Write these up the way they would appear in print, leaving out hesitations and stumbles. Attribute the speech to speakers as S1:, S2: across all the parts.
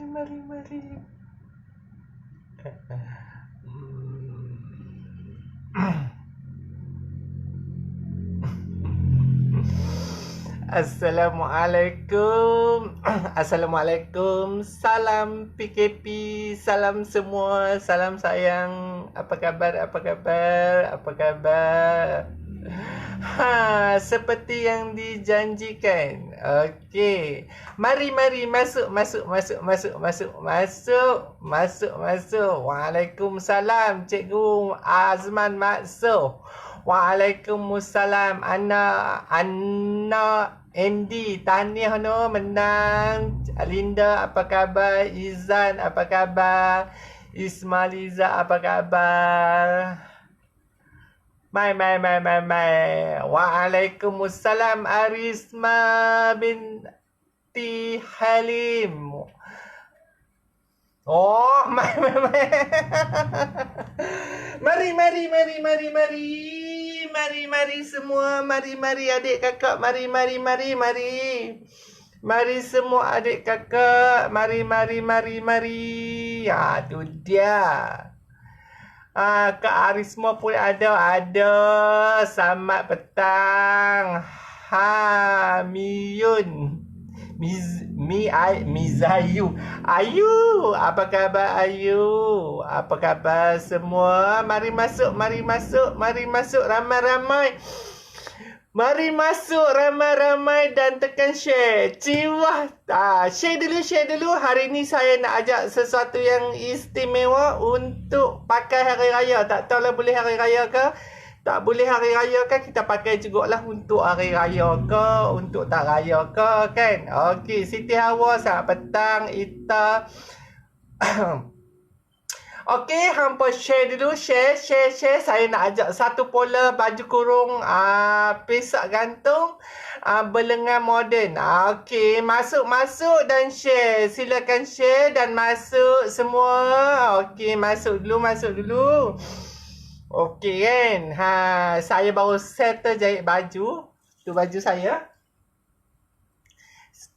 S1: mari. Assalamualaikum. Assalamualaikum. Salam PKP. Salam semua. Salam sayang. Apa khabar? Seperti yang dijanjikan. Okey. Mari masuk. Waalaikumsalam Cikgu Azman masuk. Waalaikumsalam Ana Andy, tahniah no menang. Linda apa khabar? Izan apa khabar? Ismailiza apa khabar? Mai. Waalaikumsalam Arisma binti Halim. Oh, mai. Mari semua. Mari adik kakak. Mari. Mari semua adik kakak. Mari. Tu dia. Kak Arisma pun ada. Selamat petang. Miyun. Mizayu. Ayu, apa khabar Ayu? Apa khabar semua? Mari masuk ramai-ramai. Mari masuk ramai-ramai dan tekan share. Ciwah. Share dulu. Hari ni saya nak ajak sesuatu yang istimewa untuk pakai hari raya. Tak tahulah boleh hari raya ke? Tak boleh hari raya kan, kita pakai jugalah untuk hari raya ke, untuk tak raya ke kan. Okey, Siti Hawa selamat petang. Ita. Okey, hampa share dulu. Share. Saya nak ajak satu pola baju kurung pesak gantung berlengan moden. Okey, masuk dan share. Silakan share dan masuk semua. Okey, masuk dulu. Okey kan. Saya baru settle jahit baju. Tu baju saya.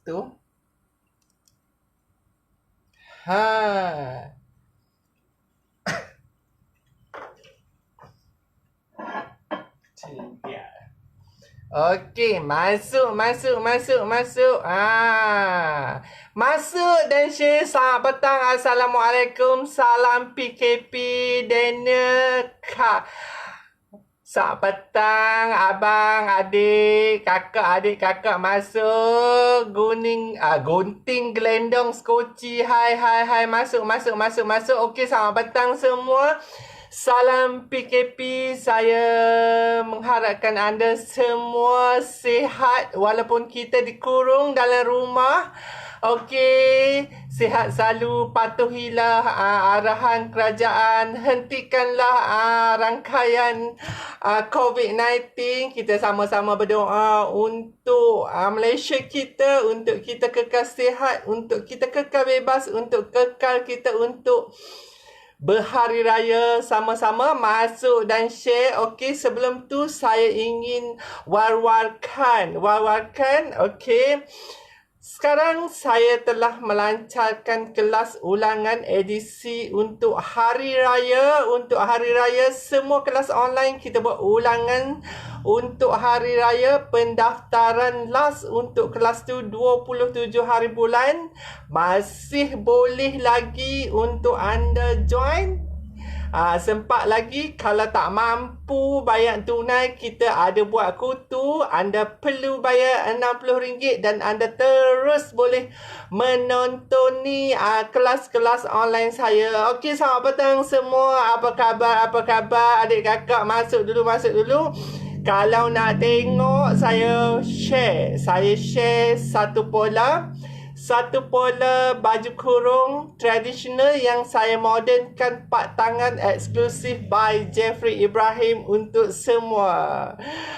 S1: Tu. Okey, masuk. Masuk dan share. Selamat petang. Assalamualaikum. Salam PKP. Daniel Kak. Selamat petang abang, adik, kakak masuk. Gunting gelendong skoci. Hai. Masuk. Okey, selamat petang semua. Salam PKP. Saya mengharapkan anda semua sihat walaupun kita dikurung dalam rumah. Okey, sihat selalu, patuhilah arahan kerajaan, hentikanlah rangkaian COVID-19. Kita sama-sama berdoa untuk Malaysia kita, untuk kita kekal sihat, untuk kita kekal bebas, untuk kekal kita untuk berhari raya sama-sama. Masuk dan share. Okey, sebelum tu saya ingin war-warkan. Okey. Sekarang saya telah melancarkan kelas ulangan edisi untuk hari raya. Untuk hari raya semua kelas online kita buat ulangan untuk hari raya. Pendaftaran last untuk kelas tu 27 hari bulan. Masih boleh lagi untuk anda join. Sempat lagi. Kalau tak mampu bayar tunai, kita ada buat kutu. Anda perlu bayar RM60 dan anda terus boleh menontoni kelas-kelas online saya. Okey, selamat petang semua. Apa khabar? Adik kakak masuk dulu. Kalau nak tengok, saya share satu pola baju kurung tradisional yang saya modernkan, part tangan eksklusif by Jeffrey Ibrahim untuk semua.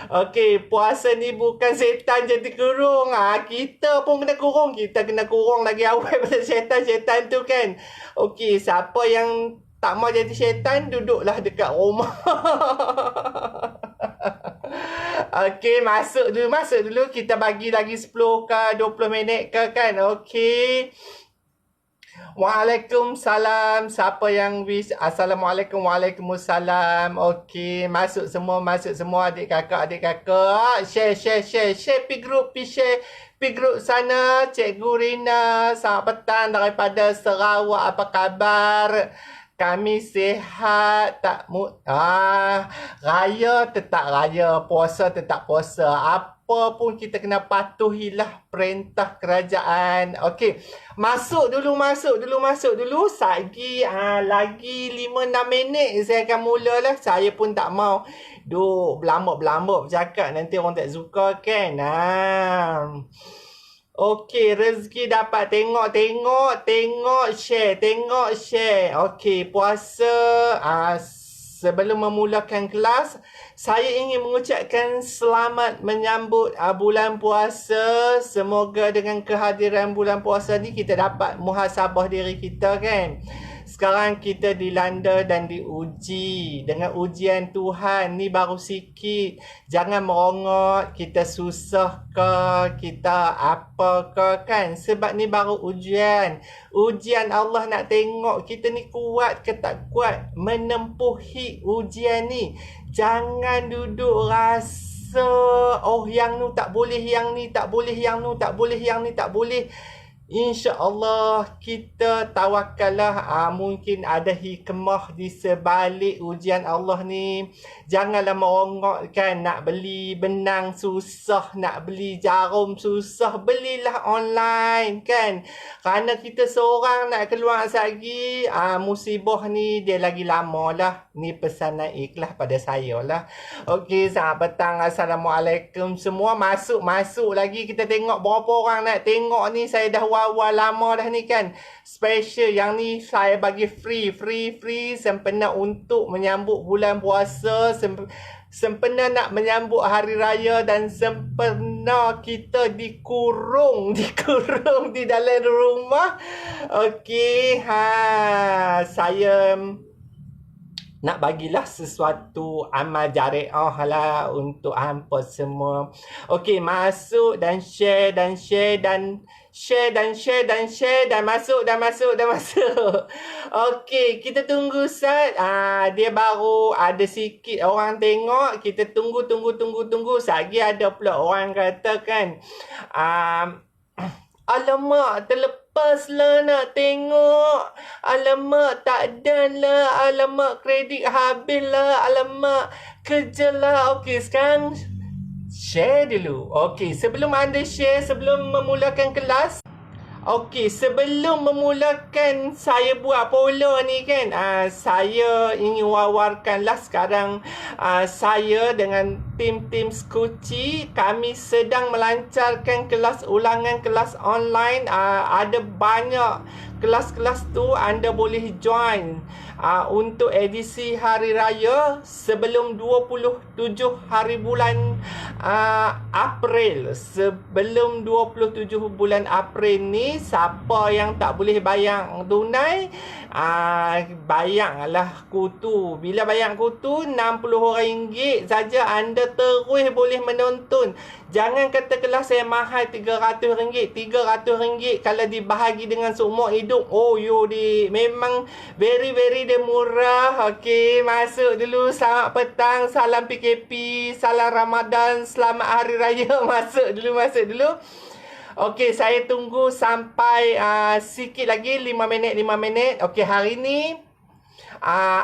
S1: Okey, puasa ni bukan setan jadi kurung. Kita pun kena kurung. Kita kena kurung lagi awal pada setan tu kan. Okey, siapa yang tak mau jadi syaitan, duduklah dekat rumah. Okey, masuk dulu. Kita bagi lagi 10 ke 20 minit ke kan. Okey. Waalaikumsalam. Siapa yang wish? Assalamualaikum. Waalaikumsalam. Okey, masuk semua adik kakak. Share pi group, pi group sana. Cikgu Rina, selamat petang daripada Sarawak. Apa khabar? Kami sihat, raya tetap raya, puasa tetap puasa. Apa pun kita kena patuhilah perintah kerajaan. Okey, masuk dulu. Lagi 5-6 minit saya akan mulalah. Saya pun tak mau duk berlambak bercakap, nanti orang tak suka kan. Okey, rezeki dapat tengok, share. Okey, puasa. Sebelum memulakan kelas, saya ingin mengucapkan selamat menyambut bulan puasa. Semoga dengan kehadiran bulan puasa ni kita dapat muhasabah diri kita kan. Sekarang kita dilanda dan diuji dengan ujian Tuhan. Ni baru sikit. Jangan merongot kita susah ke, kita apa ke kan. Sebab ni baru ujian. Ujian Allah nak tengok kita ni kuat ke tak kuat menempuhi ujian ni. Jangan duduk rasa yang nu tak boleh, yang ni tak boleh, yang nu tak boleh, yang ni tak boleh. InsyaAllah kita tawakallah. Mungkin ada hikmah di sebalik ujian Allah ni. Janganlah merongok kan. Nak beli benang susah, nak beli jarum susah, belilah online kan. Kerana kita seorang nak keluar lagi, musibah ni dia lagi lama lah. Ni pesanan ikhlas pada saya lah. Okey, selamat petang. Assalamualaikum semua. Masuk lagi. Kita tengok berapa orang nak tengok ni. Saya dah awal lama dah ni kan. Special yang ni saya bagi free sempena untuk menyambut bulan puasa, sempena nak menyambut hari raya dan sempena kita dikurung di dalam rumah. Okey, saya nak bagilah sesuatu amal jariah lah untuk hampa semua. Okey, masuk dan share dan masuk. Okey, kita tunggu Sat. Dia baru ada sikit orang tengok. Kita tunggu. Lagi ada pula orang kata kan, alamak, terlepas lah nak tengok. Alamak, tak ada lah. Alamak, kredit habis lah. Alamak, kerja lah. Okey, sekarang share dulu. Okey, sebelum anda share, sebelum memulakan kelas. Okey, sebelum memulakan saya buat polo ni kan, saya ingin wawarkanlah sekarang saya dengan tim Skuci, kami sedang melancarkan kelas ulangan, kelas online. Ada banyak kelas-kelas tu anda boleh join untuk edisi hari raya sebelum 27 hari bulan April. Sebelum 27 bulan April ni, siapa yang tak boleh bayar tunai, bayanglah kutu. Bila bayar kutu RM60 saja, anda terus boleh menonton. Jangan kata kelas saya mahal RM300. RM300 kalau dibahagi dengan seumur hidup, memang very dia murah. Okey, masuk dulu. Selamat petang, salam PKP, salam Ramadan, selamat hari raya. Masuk dulu. Okey, saya tunggu sampai sikit lagi 5 minit. Okey, hari ni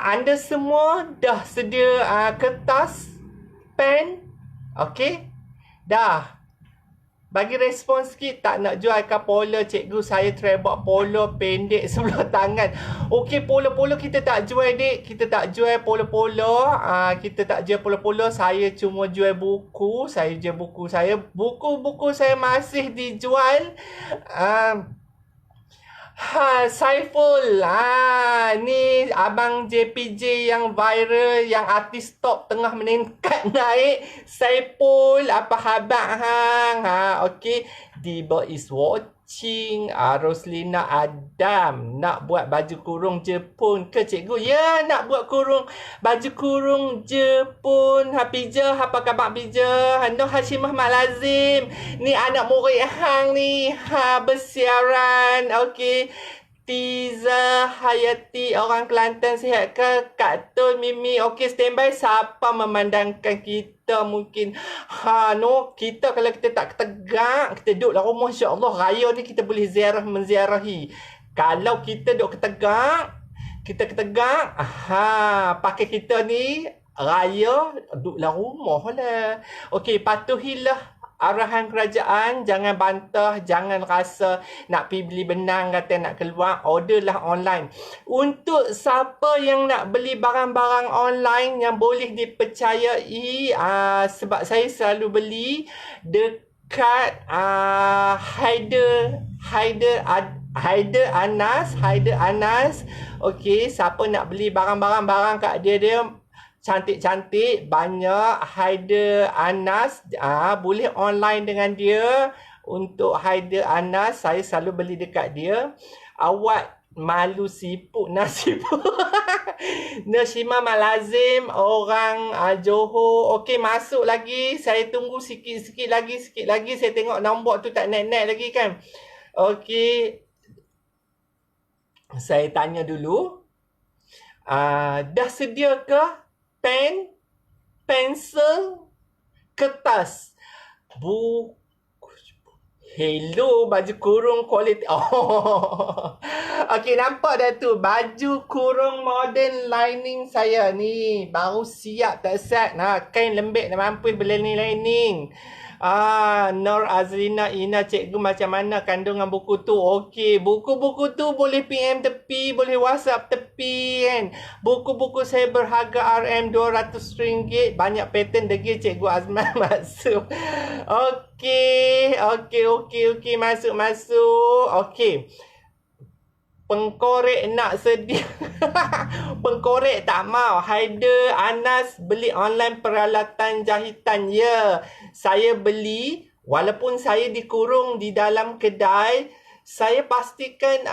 S1: anda semua dah sedia kertas, pen? Okey? Dah. Bagi respon sikit, tak nak jual ke polo cikgu, saya try buat polo pendek sebelah tangan. Okey, polo kita tak jual dik. Kita tak jual polo. Kita tak jual polo. Saya cuma jual buku. Buku saya masih dijual. Saiful. Ni abang JPJ yang viral, yang artis top tengah meningkat naik. Saiful, apa khabar hang? Okey. Diba is watching. Roslina Adam nak buat baju kurung Jepun ke cikgu? Ya, nak buat baju kurung Jepun. Pija, apa khabar Pija? Noh Hashimah Malazim. Ni anak murid hang ni. Bersiaran. Okey. Tiza Hayati orang Kelantan sihat ke? Kak Tun Mimi okey standby. Siapa memandangkan kita mungkin kita kalau kita tak tegak, kita duduk dalam rumah, insya-Allah raya ni kita boleh menziarahi. Kalau kita duduk ketegak, pakai kita ni raya duduk dalam rumah lah. Okey, patuhilah arahan kerajaan, jangan bantah, jangan rasa nak pergi beli benang, kata nak keluar, orderlah online. Untuk siapa yang nak beli barang-barang online yang boleh dipercayai, sebab saya selalu beli dekat Haider Anas. Okey, siapa nak beli barang-barang kat dia cantik-cantik, banyak Haider Anas, boleh online dengan dia. Untuk Haider Anas, saya selalu beli dekat dia. Awak malu siput nasib. Nashima Malazim, orang Johor. Okey, masuk lagi. Saya tunggu sikit lagi. Saya tengok nombor tu tak naik-naik lagi kan. Okey, saya tanya dulu. Dah sedia ke pen, pensel, kertas, buku? Hello, baju kurung kualiti. Okey, nampak dah tu baju kurung modern lining saya ni. Baru siap tak set. Kain lembik dah mampu berlining. Nur Azrina Ina, cikgu macam mana kandungan buku tu? Okey, buku-buku tu boleh PM tepi, boleh WhatsApp tepi kan. Buku-buku saya berharga RM200. Banyak pattern degil, cikgu Azman masuk. Okey, masuk. Okey. Pengkorek nak sedia. Pengkorek tak mau. Haider Anas beli online peralatan jahitan. Ya, saya beli. Walaupun saya dikurung di dalam kedai, saya pastikan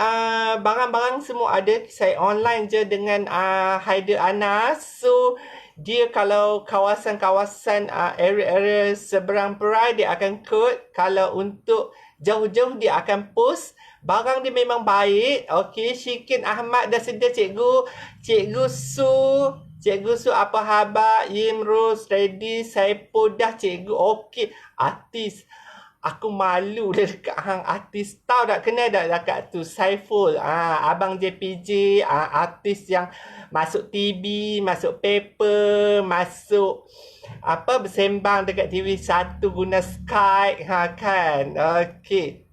S1: barang-barang semua ada. Saya online je dengan Haider Anas. So, dia kalau kawasan-kawasan area-area seberang perai, dia akan kod. Kalau untuk jauh-jauh, dia akan post. Barang dia memang baik. Okey, Syikin Ahmad dah sedia, cikgu. Cikgu Su apa khabar? Imrus ready. Saya pun dah, cikgu. Okey, artis. Aku malu dekat hang artis. Tahu tak, kenal tak dekat tu? Saiful. Abang JPJ. Artis yang masuk TV, masuk paper, masuk bersembang dekat TV1 guna Skype. Kan? Okey.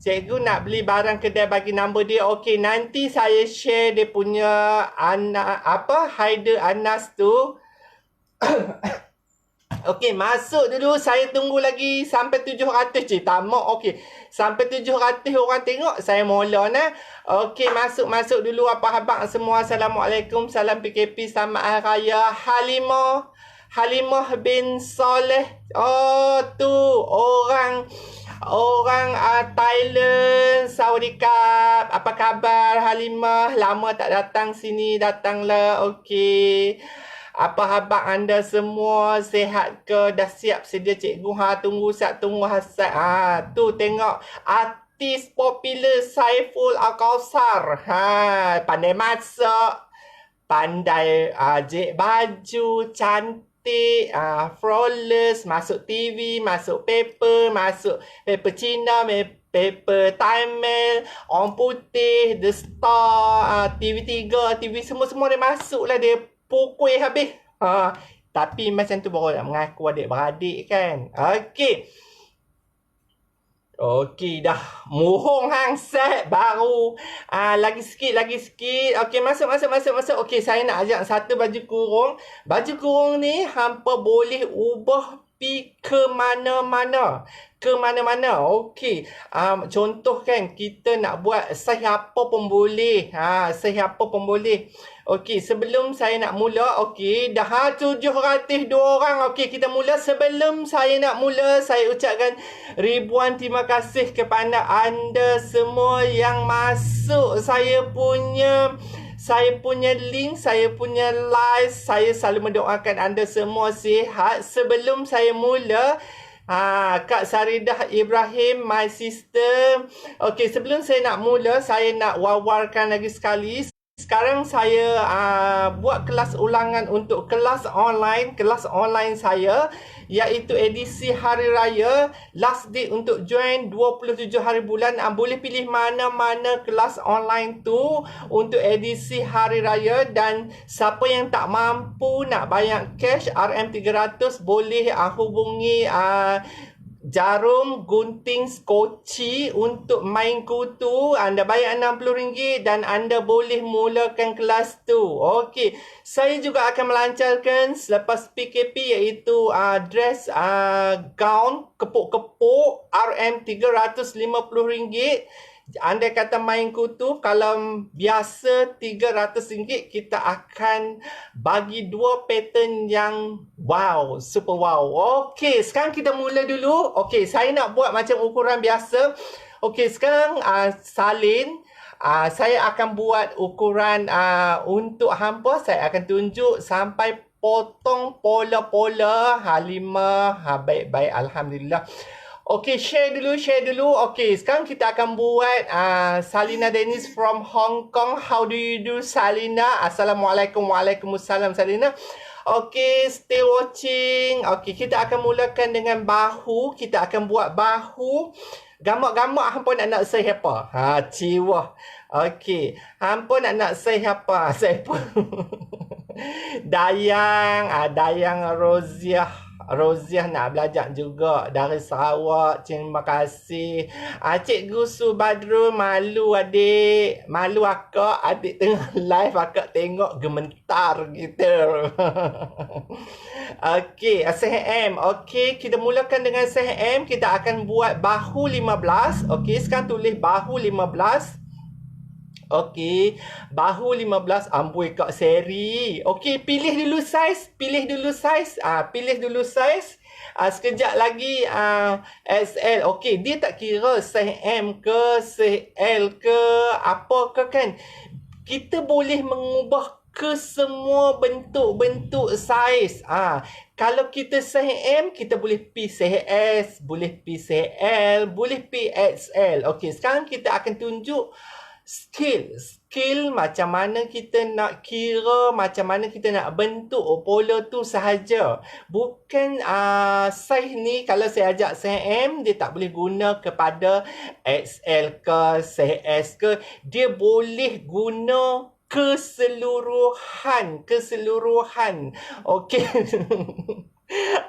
S1: Cikgu nak beli barang kedai, bagi nombor dia. Okey, nanti saya share dia punya Haider Anas tu. Okey, masuk dulu. Saya tunggu lagi sampai 700 je. Tamak. Okey, sampai 700 orang tengok, saya mula nah. Okey, masuk dulu. Apa khabar semua? Assalamualaikum. Salam PKP. Selamat Hari Raya. Halimah bin Soleh. Oh, tu orang Thailand, Sawadikap. Apa khabar Halimah? Lama tak datang sini, datanglah. Okey. Apa khabar anda semua? Sihat ke? Dah siap sedia, cikgu? Tunggu hasad. Tu tengok artis popular Saiful Al-Kausar. Pandai masak, pandai jahit baju, cantik. Flawless, masuk TV, masuk paper Cina, paper Time Mail, Orang Putih, The Star, TV3, TV semua dia masuk lah. Dia pukul habis. Tapi macam tu baru nak mengaku adik-beradik kan. Okey, dah muhung hang set baru. Lagi sikit. Okey, masuk. Okey, saya nak ajak satu baju kurung. Baju kurung ni hampa boleh ubah pi ke mana-mana. Okey. Contoh kan, kita nak buat siapa pun boleh. Okey, sebelum saya nak mula, okey, dah 702 orang. Okey, kita mula. Sebelum saya nak mula, saya ucapkan ribuan terima kasih kepada anda semua yang masuk saya punya link, saya punya live. Saya selalu mendoakan anda semua sihat. Sebelum saya mula, Kak Saridah Ibrahim, my sister. Okey, sebelum saya nak mula, saya nak wawarkan lagi sekali. Sekarang saya buat kelas ulangan untuk kelas online saya, iaitu edisi Hari Raya. Last date untuk join 27 hari bulan. Boleh pilih mana-mana kelas online tu untuk edisi Hari Raya. Dan siapa yang tak mampu nak bayar cash RM300, boleh hubungi Jarum Gunting Skoci untuk main kutu. Anda bayar RM60 dan anda boleh mulakan kelas tu. Okey, saya juga akan melancarkan selepas PKP, iaitu dress gown kepuk-kepuk RM350. Andai kata main kutu, kalau biasa RM300, kita akan bagi 2 pattern yang wow, super wow. Okey, sekarang kita mula dulu. Okey, saya nak buat macam ukuran biasa. Okey, sekarang salin. Saya akan buat ukuran untuk hampa. Saya akan tunjuk sampai potong pola-pola. 5. Baik-baik, alhamdulillah. Okey, share dulu. Okey, sekarang kita akan buat Salina Dennis from Hong Kong. How do you do, Salina? Assalamualaikum. Waalaikumsalam, Salina. Okey, still watching. Okey, kita akan mulakan dengan bahu. Kita akan buat bahu. Gamak-gamak hampa nak say apa? Ciwah. Okey, hampa nak say apa? Say apa? Dayang Roziah nak belajar juga dari Sarawak. Terima kasih. Cikgu Subadrul, malu adik. Malu akak. Adik tengah live, akak tengok gementar gitu. Okey, SHM. Okey, kita mulakan dengan SHM. Kita akan buat bahu 15. Okey, sekarang tulis bahu 15. Okey, bahu 15. Amboi Kak Seri. Okey, pilih dulu saiz. Pilih dulu saiz. Sekejap lagi XL. Okey, dia tak kira saiz M ke, saiz L ke, apa ke kan. Kita boleh mengubah ke semua bentuk-bentuk saiz. Kalau kita saiz M, kita boleh pi saiz S, boleh pi saiz L, boleh pi XL. Okey, sekarang kita akan tunjuk skill macam mana kita nak kira, macam mana kita nak bentuk pola tu sahaja. Bukan saiz ni, kalau saya ajak saiz M, dia tak boleh guna kepada XL ke, saiz S ke. Dia boleh guna keseluruhan. Okey.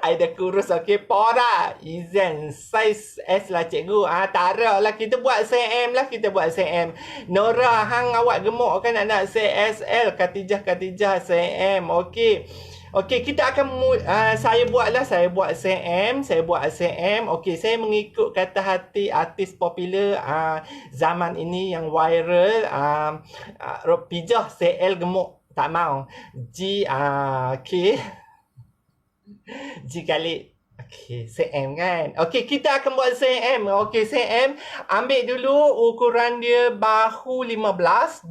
S1: I dah kurus. Okey, Pora Izan saiz S lah cikgu. Tak lah, kita buat saiz M lah. Nora, hang awak gemuk kan nak saiz SL. Katijah saiz M. Okey, kita akan saya buat saiz M. Okey, saya mengikut kata hati artis popular zaman ini yang viral. Pijah saiz L gemuk, tak mau. Okey. Kali. Okey, CM kan. Okey, kita akan buat CM. Okey, CM. Ambil dulu ukuran dia bahu 15.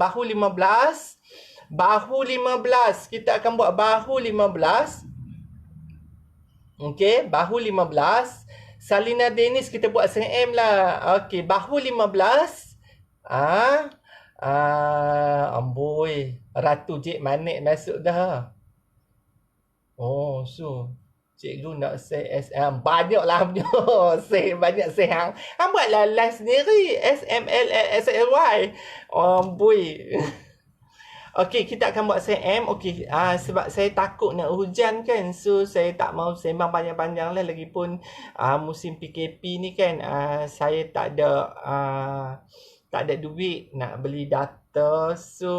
S1: Kita akan buat bahu 15. Okey, bahu 15. Salina Dennis, kita buat CM lah. Okey, bahu 15. Amboi. Ratu Jek Manik masuk dah. Oh, so cikgu nak say SM. Banyaklah punya. Say banyak say hang. Hang buatlah live sendiri. SML SLY. Boy. Okey, kita akan buat CM. Okey, sebab saya takut nak hujan kan. So saya tak mau sembang panjang-panjang lah. Lagipun musim PKP ni kan, saya tak ada duit nak beli data. So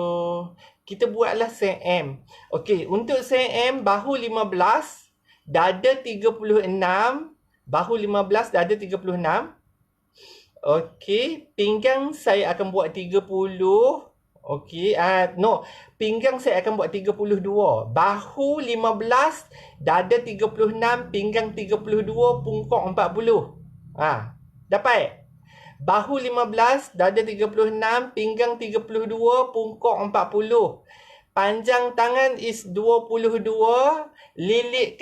S1: kita buatlah CM. Okey, untuk CM bahu 15, dada 36. Bahu 15, dada 36. Okey, pinggang saya akan buat 30. Okey, pinggang saya akan buat 32. Bahu 15, dada 36, pinggang 32, pungkok 40. Dapat? Bahu 15, dada 36, pinggang 32, pungkok 40. Panjang tangan is 22. Lilit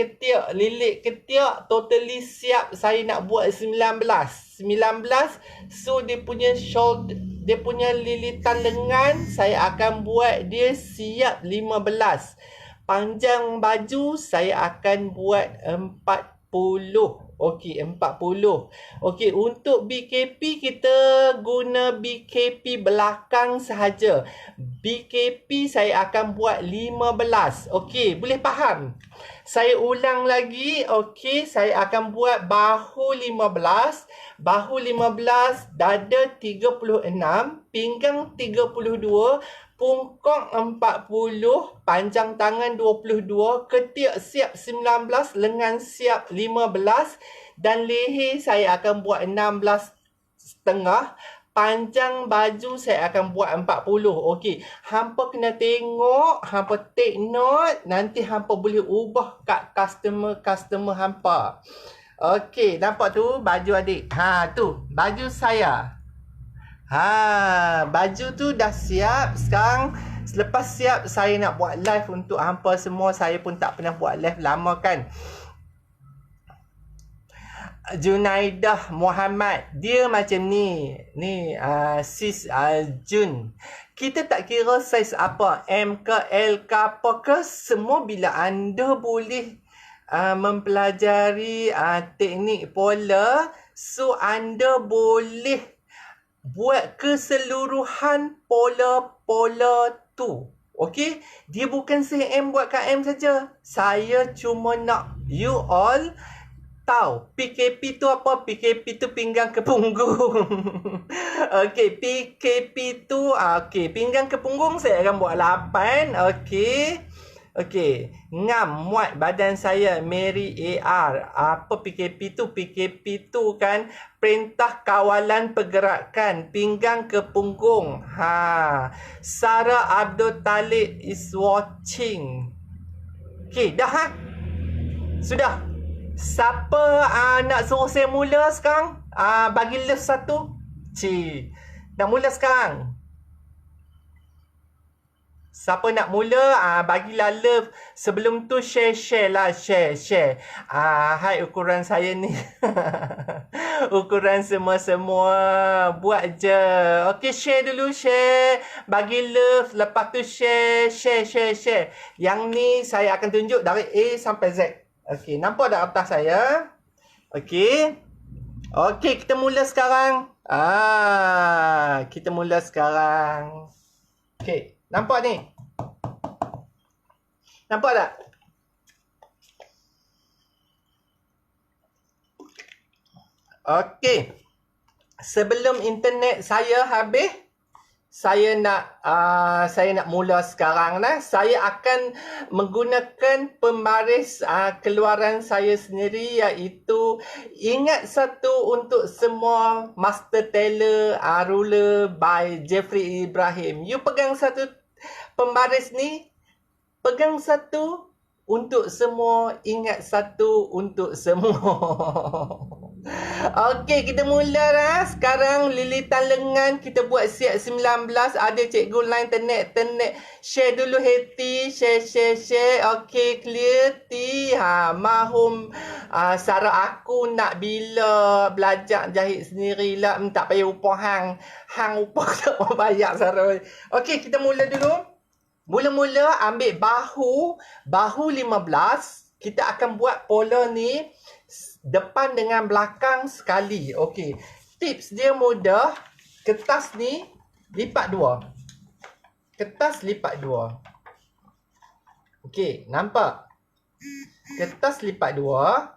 S1: ketiak totally siap saya nak buat 19. So dia punya shoulder, dia punya lilitan lengan saya akan buat dia siap 15. Panjang baju saya akan buat 40. Okey, 40. Okey, untuk BKP kita guna BKP belakang sahaja. BKP saya akan buat 15. Okey, boleh faham? Saya ulang lagi. Okey, saya akan buat bahu 15. Bahu 15, dada 36, pinggang 32, pungkok 40, panjang tangan 22, ketiak siap 19, lengan siap 15 dan leher saya akan buat 16,5. Panjang baju saya akan buat 40. Okey, hampa kena tengok, hampa take note, nanti hampa boleh ubah kat customer hampa. Okey, nampak tu baju adik. Ha, tu baju saya. Ha, baju tu dah siap. Sekarang selepas siap saya nak buat live untuk hampa semua. Saya pun tak pernah buat live lama kan. Junaidah Muhammad, dia macam ni. Ni sis Jun. Kita tak kira saiz apa, M ke L ke apa ke, semua bila anda boleh mempelajari teknik pola, so anda boleh buat keseluruhan pola-pola tu. Okey? Dia bukan CM buat KM saja. Saya cuma nak you all tahu PKP tu apa? PKP tu pinggang ke punggung. Okey, PKP tu okey, pinggang ke punggung saya akan buat 8. Okey. Okey, ngam muat badan saya Mary AR. Apa PKP tu? PKP tu kan perintah kawalan pergerakan pinggang ke punggung. Ha. Sarah Abdul Talib is watching. Okey, dah ha? Sudah. Siapa nak suruh saya mula sekarang? Bagi love 1. Nak mula sekarang? Siapa nak mula, bagilah love. Sebelum tu share lah. Share. Hai ukuran saya ni. Ukuran semua-semua. Buat je. Okey, share dulu, share. Bagi love. Lepas tu share. Yang ni saya akan tunjuk dari A sampai Z. Okey, nampak tak atas saya? Okey. Okey, kita mula sekarang. Kita mula sekarang. Okey. Nampak ni? Nampak tak? Okey. Sebelum internet saya habis, saya nak mula sekarang lah. Saya akan menggunakan pembaris keluaran saya sendiri, iaitu ingat satu untuk semua Master Tailor Ruler by Jeffrey Ibrahim. You pegang satu pembaris ni, pegang satu untuk semua, ingat satu untuk semua. Okey, kita mula lah. Sekarang lilitan lengan kita buat siap 19. Ada cikgu line tenek. Share dulu Heti. Share. Okey, clear. Mahum. Sarah aku nak bila belajar jahit sendirilah. Tak payah upah hang upah tak mau bayar Sarah. Okey, kita mula dulu. Mula-mula ambil bahu 15. Kita akan buat pola ni depan dengan belakang sekali. Okey. Tips dia mudah. Kertas ni lipat 2. Kertas lipat 2. Okey, nampak? Kertas lipat 2.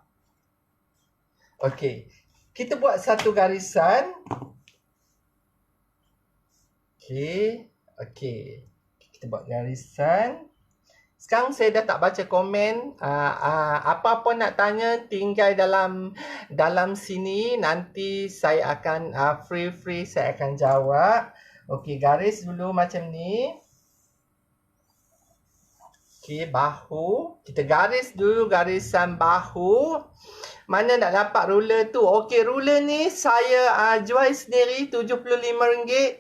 S1: Okey. Kita buat satu garisan. Okey. Kita buat garisan. Sekarang saya dah tak baca komen. Apa-apa nak tanya tinggal dalam sini. Nanti saya akan free saya akan jawab. Okey, garis dulu macam ni. Okey, bahu. Kita garis dulu garisan bahu. Mana nak dapat ruler tu? Okey, ruler ni saya jual sendiri RM75.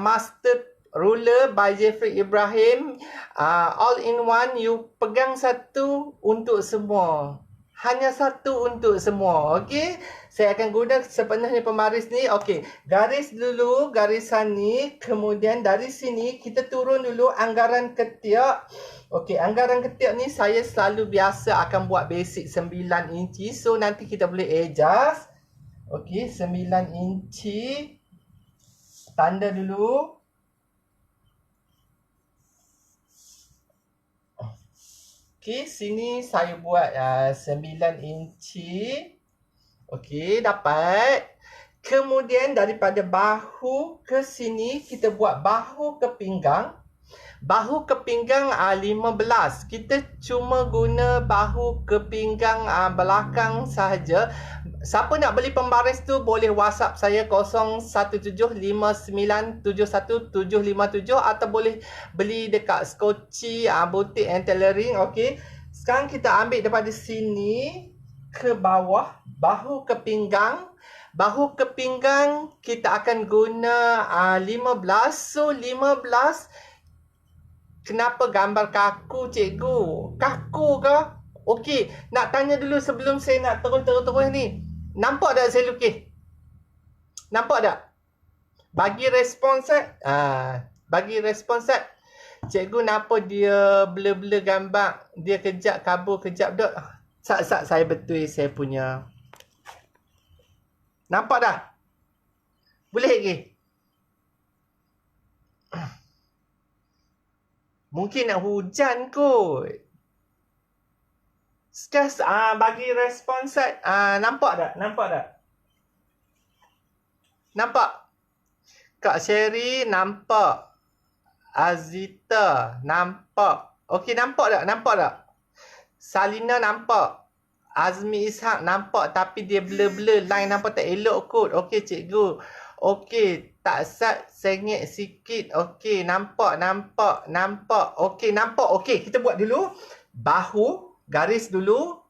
S1: Master Ruler by Jeffrey Ibrahim. all in one, you pegang satu untuk semua. Hanya satu untuk semua. Okey. Saya akan guna sepenuhnya pemaris ni. Okey. Garis dulu garisan ni. Kemudian dari sini kita turun dulu anggaran ketiak. Okey. Anggaran ketiak ni saya selalu biasa akan buat basic 9 inci. So nanti kita boleh adjust. Okey. 9 inci. Tanda dulu. Okey, sini saya buat 9 inci. Okey, dapat. Kemudian daripada bahu ke sini, kita buat bahu ke pinggang. Bahu ke pinggang 15. Kita cuma guna bahu ke pinggang belakang sahaja. Siapa nak beli pembaris tu boleh WhatsApp saya 0175971757 atau boleh beli dekat Skoci Butik and Tailoring. Okey. Sekarang kita ambil daripada sini ke bawah, bahu ke pinggang. Bahu ke pinggang kita akan guna 15. So 15. Kenapa gambar kaku, cikgu? Kaku ke? Okey, nak tanya dulu sebelum saya nak terus ni. Nampak tak saya lukis? Nampak tak? Bagi respon set. Bagi respon set. Cikgu, kenapa dia blur-blur gambar? Dia kejap kabur, kejap dot. Saya betul saya punya. Nampak dah? Boleh lagi? Mungkin nak hujan kot. Sekarang bagi respon set. Nampak tak? Nampak tak? Nampak? Kak Sherry nampak. Azita nampak. Okey, nampak tak? Nampak tak? Salina nampak. Azmi Ishak nampak tapi dia blur-blur. Line nampak tak elok kot. Okey, cikgu. Okey, tak sat sengit sikit. Okey, nampak. Okey, nampak. Okey, kita buat dulu. Bahu. Garis dulu.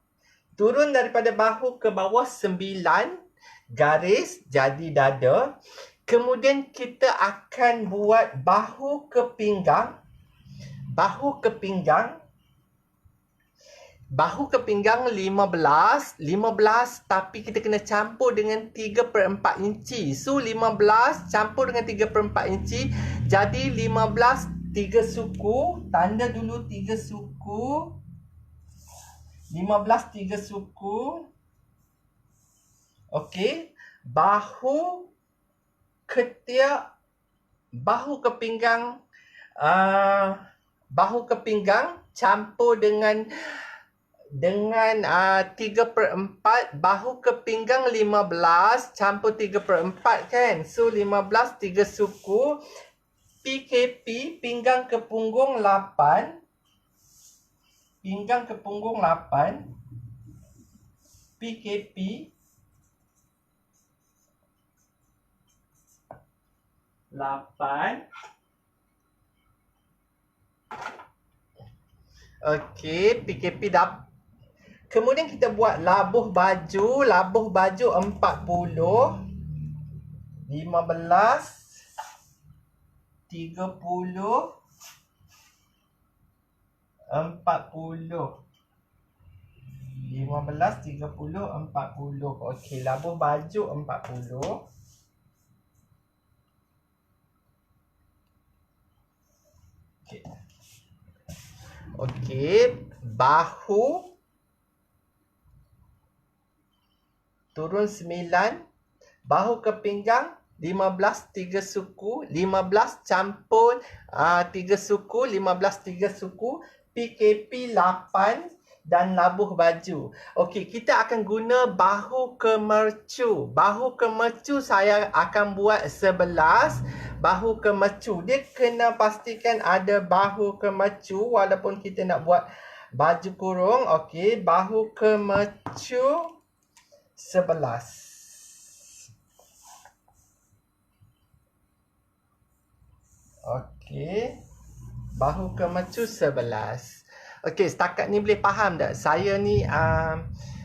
S1: Turun daripada bahu ke bawah 9. Garis jadi dada. Kemudian kita akan buat bahu ke pinggang. Bahu ke pinggang. Bahu ke pinggang 15. 15 tapi kita kena campur dengan 3/4 inci. So 15 campur dengan 3/4 inci. Jadi 15 3 suku. Tanda dulu 3 suku. 15 3 suku. Okey. Bahu ketiak. Bahu ke pinggang. Bahu ke pinggang campur dengan 3/4. Bahu ke pinggang 15 campur 3/4 kan. So 15 3 suku. PKP pinggang ke punggung 8. Pinggang ke punggung 8. PKP 8. Okey, PKP dah. Kemudian kita buat labuh baju. Labuh baju 40. 15. 30. 40. 15, 30, 40. Okey, labuh baju 40. Okey. Okey, bahu turun 9. Bahu ke pinggang 15 3 suku. 15 campur 3 suku. 15 3 suku. PKP 8 dan labuh baju. Okey, kita akan guna bahu ke mercu. Bahu ke mercu saya akan buat 11. Bahu ke mercu. Dia kena pastikan ada bahu ke mercu walaupun kita nak buat baju kurung. Okey, bahu ke mercu 11. Okey. Bahu ke mercu 11. Okey, setakat ni boleh faham tak? Saya ni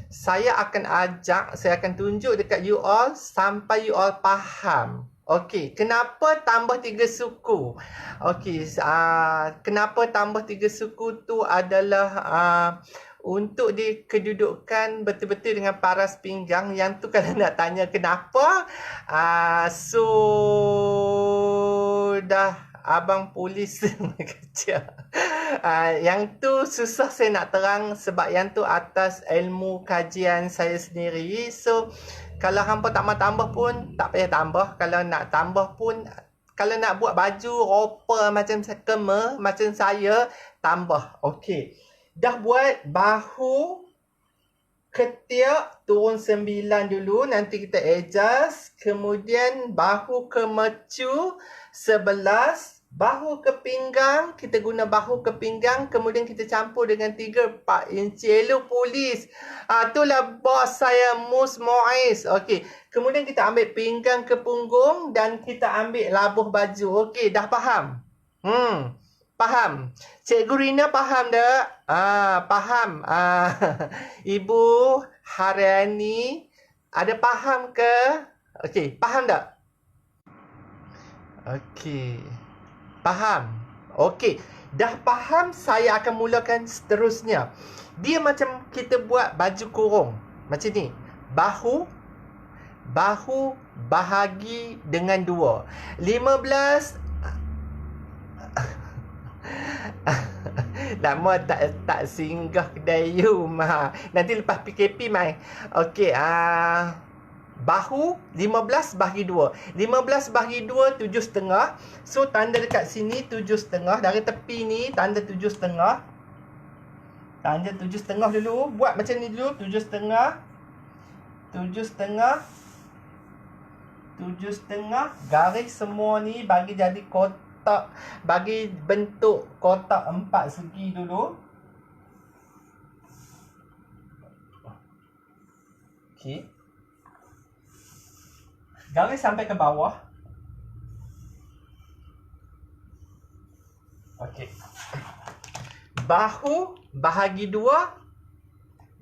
S1: saya akan ajak, saya akan tunjuk dekat you all sampai you all faham. Okey, kenapa tambah 3 suku? Okey, kenapa tambah 3 suku tu adalah untuk dikedudukan betul-betul dengan paras pinggang. Yang tu kalau nak tanya kenapa, dah abang polis kerja. Yang tu susah saya nak terang sebab yang tu atas ilmu kajian saya sendiri. So, kalau hampa tak mau tambah pun, tak payah tambah. Kalau nak tambah pun, kalau nak buat baju ropa macam macam saya, tambah. Okey. Dah buat bahu ketiak turun 9 dulu. Nanti kita adjust. Kemudian bahu ke mercu 11. Bahu ke pinggang, kita guna bahu ke pinggang, kemudian kita campur dengan 3/4 inci. Hello polis. Itulah bos saya, Mus Mois. Okey. Kemudian kita ambil pinggang ke punggung dan kita ambil labuh baju. Okey, dah faham? Faham. Cikgu Rina faham tak? Faham. Ibu Haryani ada faham ke? Okey, faham tak? Okey. Faham? Okey. Dah faham, saya akan mulakan seterusnya. Dia macam kita buat baju kurung. Macam ni. Bahu bahagi dengan 2. 15 Lama tak singgah kedai you. Nanti lepas PKP mai. Okey, bahu 15 bahagi 2. 15 bahagi 2 7,5. So tanda dekat sini 7,5. Dari tepi ni tanda 7,5. Tanda 7,5 dulu. Buat macam ni dulu. 7,5. 7,5. 7,5. Garis semua ni bagi jadi kotak. Bagi bentuk kotak 4 segi dulu. Okey. Garis sampai ke bawah. Okey. Bahu bahagi 2.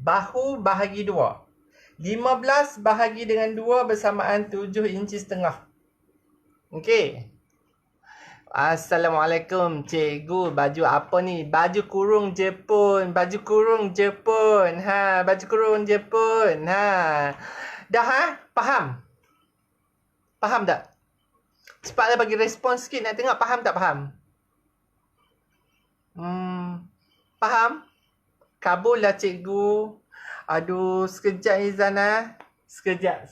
S1: Bahu bahagi 2. 15 bahagi dengan 2 bersamaan 7,5 inci. Okey. Assalamualaikum cikgu. Baju apa ni? Baju kurung Jepun. Baju kurung Jepun. Baju kurung Jepun. Dah faham? Faham tak? Cepatlah bagi respon sikit, nak tengok faham tak faham? Faham? Kabul lah cikgu. Aduh, sekejap Izana. Sekejap.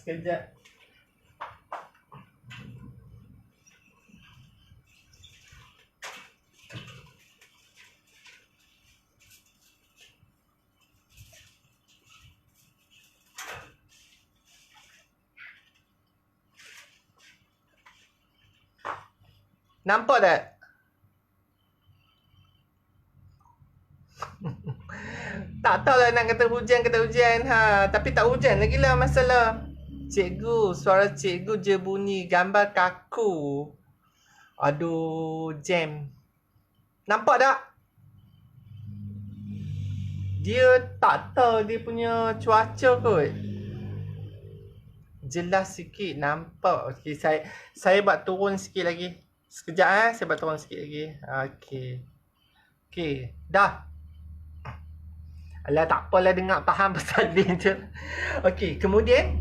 S1: Nampak tak? Tak tahulah nak kata hujan. Tapi tak hujan lagi lah masalah. Cikgu, suara cikgu je bunyi. Gambar kaku. Aduh, jam. Nampak tak? Dia tak tahu dia punya cuaca kot. Jelas sikit, nampak. Okey, saya buat turun sikit lagi. Sekejap saya buat turun sikit lagi. Okey, dah. Alah, tak apalah dengar faham pasal dia je. Okey, kemudian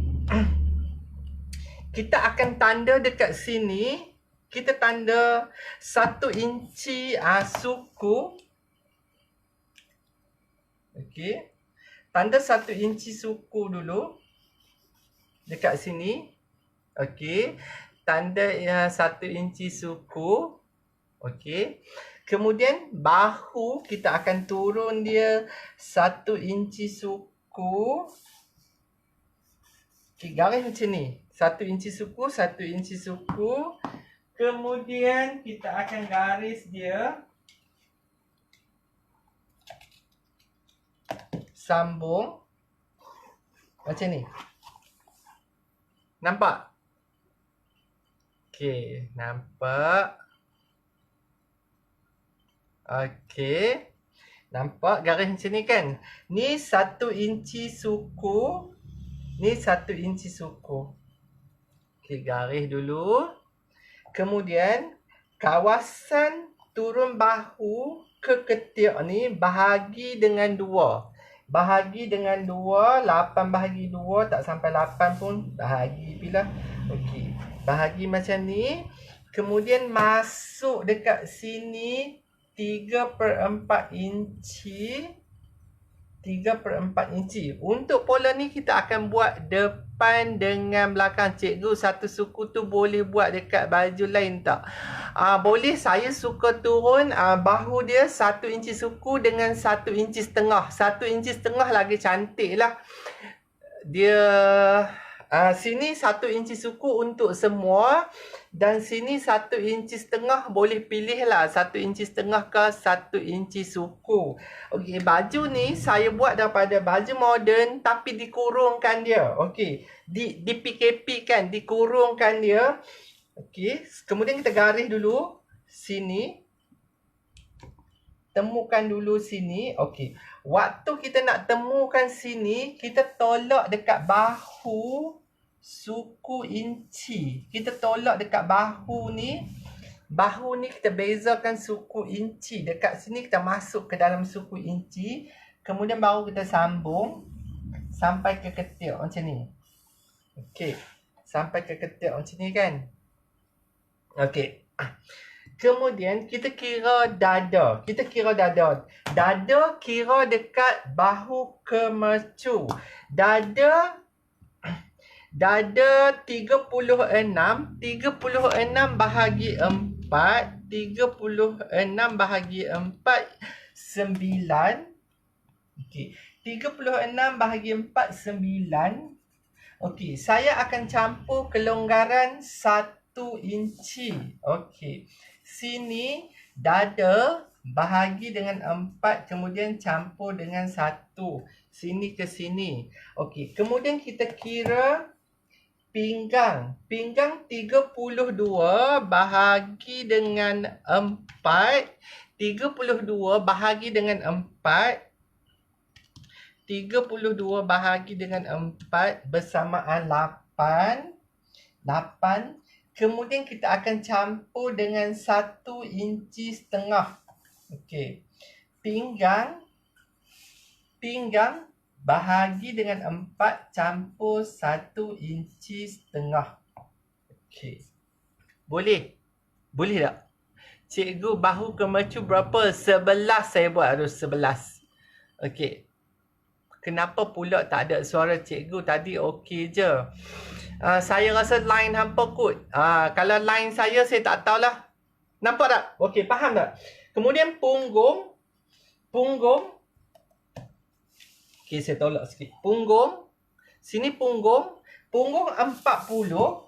S1: kita akan tanda dekat sini. Kita tanda 1 inci suku. Okey. Tanda 1 inci suku dulu. Dekat sini. Okey. Tanda 1 inci suku. Okey. Kemudian bahu kita akan turun dia 1 inci suku. Okey, garis macam ni. 1 inci suku, 1 inci suku. Kemudian kita akan garis dia. Sambung. Macam ni. Nampak? Okey, nampak. Okey. Nampak garis macam ni kan? Ni 1 inci suku. Ni 1 inci suku. Okey, garis dulu. Kemudian kawasan turun bahu ke ketiak ni bahagi dengan 2. Bahagi dengan 2, 8 bahagi 2, tak sampai 8 pun bahagi pilah. Okey, bahagi macam ni. Kemudian masuk dekat sini 3/4 inci. 3/4 inci. Untuk pola ni kita akan buat depan dengan belakang. Cikgu satu suku tu boleh buat dekat baju lain tak? Boleh. Saya suka turun bahu dia 1 inci suku dengan 1 inci setengah. 1 inci setengah lagi cantik lah. Dia sini 1 inci suku untuk semua. Dan sini 1 inci setengah, boleh pilih lah 1 inci setengah ke 1 inci suku. Okey, baju ni saya buat daripada baju moden tapi dikurungkan dia. Okey, di PKP kan, dikurungkan dia. Okey, kemudian kita garis dulu sini. Temukan dulu sini. Okey, waktu kita nak temukan sini, kita tolak dekat bahu suku inci. Kita tolak dekat bahu ni. Bahu ni kita bezakan suku inci. Dekat sini kita masuk ke dalam suku inci. Kemudian baru kita sambung sampai ke ketiak macam ni. Okey, sampai ke ketiak macam ni kan. Okey. Kemudian kita kira dada. Dada kira dekat bahu kemercu. Dada 36 bahagi 4. 36 bahagi 4 9. Okey, 36 bahagi 4 9. Okey, saya akan campur kelonggaran 1 inci. Okey, sini dada bahagi dengan 4, kemudian campur dengan 1. Sini ke sini. Okey, kemudian kita kira pinggang. Pinggang 32 bahagi dengan 4. 32 bahagi dengan 4. 32 bahagi dengan 4 bersamaan 8. 8. Kemudian kita akan campur dengan 1 inci setengah. Okey. Pinggang bahagi dengan 4 campur 1 inci setengah. Okey. Boleh? Boleh tak? Cikgu, bahu kemercu berapa? 11 saya buat. Aduh, 11. Okey. Kenapa pula tak ada suara cikgu? Tadi okey je. Saya rasa line hampa kot. Kalau line saya tak tahulah. Nampak tak? Okey, faham tak? Kemudian punggung. Okey, saya tolak sikit. Punggung. Sini punggung. Punggung 40.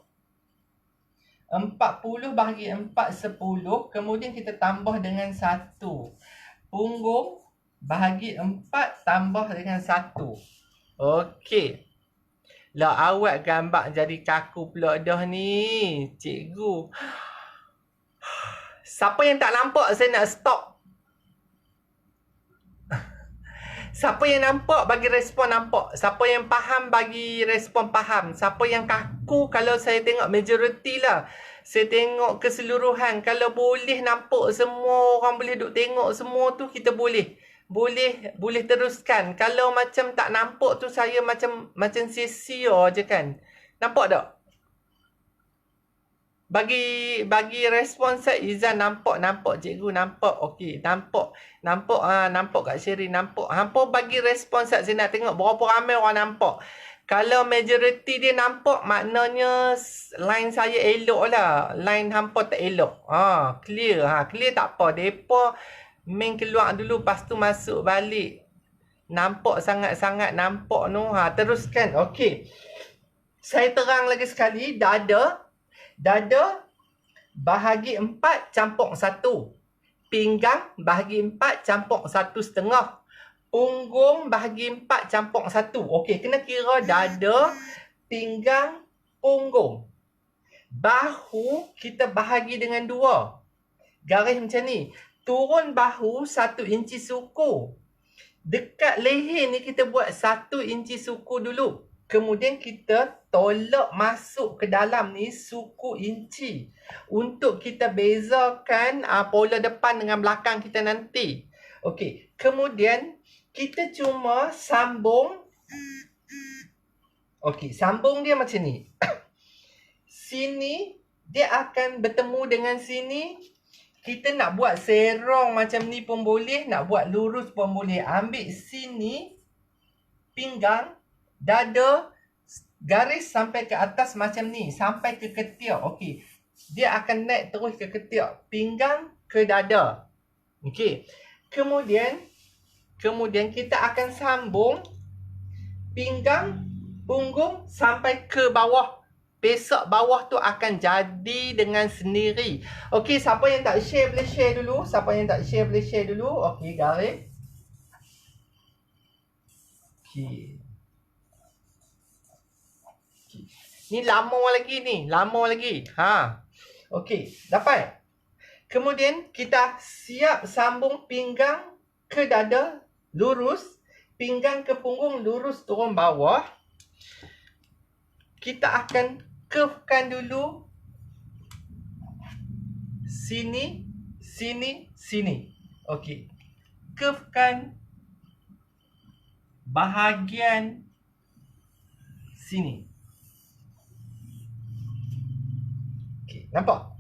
S1: 40 bahagi 4 10. Kemudian kita tambah dengan 1. Punggung bahagi 4 tambah dengan 1. Okey. Lah awak gambar jadi kaku pula dah ni, cikgu. Siapa yang tak nampak, saya nak stop. Siapa yang nampak bagi respon nampak. Siapa yang faham bagi respon faham. Siapa yang kaku, kalau saya tengok majoriti lah. Saya tengok keseluruhan. Kalau boleh nampak semua, orang boleh duk tengok semua tu, kita boleh teruskan. Kalau macam tak nampak tu, saya macam sia-sia je kan. Nampak tak? Bagi respon saya, Izan nampak cikgu, nampak. Okey, nampak kat Sherry, nampak. Hampa bagi respon saya nak tengok berapa ramai orang nampak. Kalau majoriti dia nampak, maknanya line saya elok lah. Line hampa tak elok. Clear. Clear tak apa. Depa main keluar dulu, lepas tu masuk balik. Nampak sangat-sangat nampak tu. Teruskan. Okey. Saya terang lagi sekali. Dada bahagi 4 campur 1. Pinggang bahagi 4 campur 1/2. Punggung bahagi 4 campur 1. Okey, kena kira dada, pinggang, punggung. Bahu kita bahagi dengan 2. Garis macam ni. Turun bahu 1 inci suku. Dekat leher ni kita buat 1 inci suku dulu. Kemudian kita tolak masuk ke dalam ni suku inci untuk kita bezakan pola depan dengan belakang kita nanti. Okey, kemudian kita cuma sambung. Okey, sambung dia macam ni. Sini dia akan bertemu dengan sini. Kita nak buat serong macam ni pun boleh, nak buat lurus pun boleh. Ambil sini, pinggang, dada, garis sampai ke atas macam ni, sampai ke ketiak. Okey. Dia akan naik terus ke ketiak, pinggang ke dada. Okey. Kemudian kita akan sambung pinggang, punggung sampai ke bawah. Pesak bawah tu akan jadi dengan sendiri. Okey, siapa yang tak share boleh share dulu. Siapa yang tak share boleh share dulu. Okey, garis. Okey. Ni lama lagi ni. Lama lagi. Okey, dapat. Kemudian kita siap sambung pinggang ke dada. Lurus. Pinggang ke punggung lurus turun bawah. Kita akan curvekan dulu. Sini. Sini. Sini. Okey. Curvekan bahagian sini. Okey, nampak?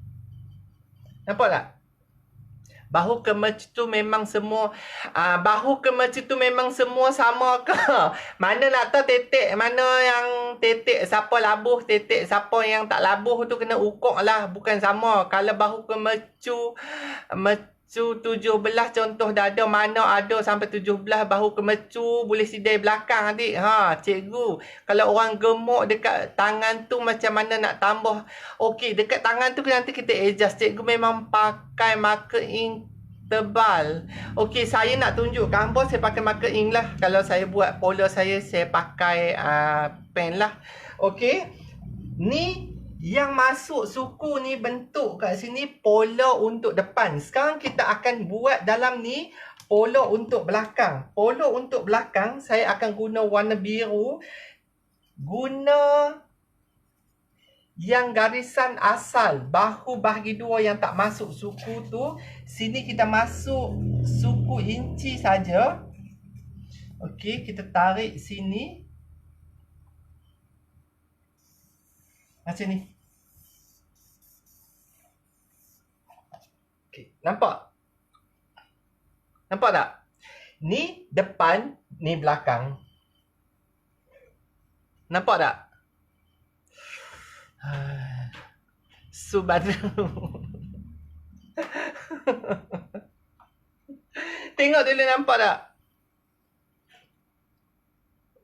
S1: Nampak tak? Bahu ke mercu memang semua bahu ke mercu tu memang semua sama ke? Mana nak tahu tetek mana yang tetek siapa labuh, tetek siapa yang tak labuh tu kena ukur lah, bukan sama. Kalau bahu ke mercu 17 contoh dada mana ada sampai 17 bahu ke mercu boleh sidai belakang adik. Cikgu. Kalau orang gemuk dekat tangan tu macam mana nak tambah? Okey, dekat tangan tu nanti kita adjust. Cikgu memang pakai marker ink tebal. Okey, saya nak tunjuk gambar saya pakai marker ink lah. Kalau saya buat pola saya pakai pen lah. Okey. Ni yang masuk suku ni bentuk kat sini pola untuk depan. Sekarang kita akan buat dalam ni pola untuk belakang. Pola untuk belakang saya akan guna warna biru. Guna yang garisan asal. Bahu bahagi dua yang tak masuk suku tu. Sini kita masuk suku inci saja. Okey, kita tarik sini. Macam ni. Okay. Nampak? Nampak tak? Ni depan, ni belakang. Nampak tak? Subhanahu. Tengok dulu, nampak tak?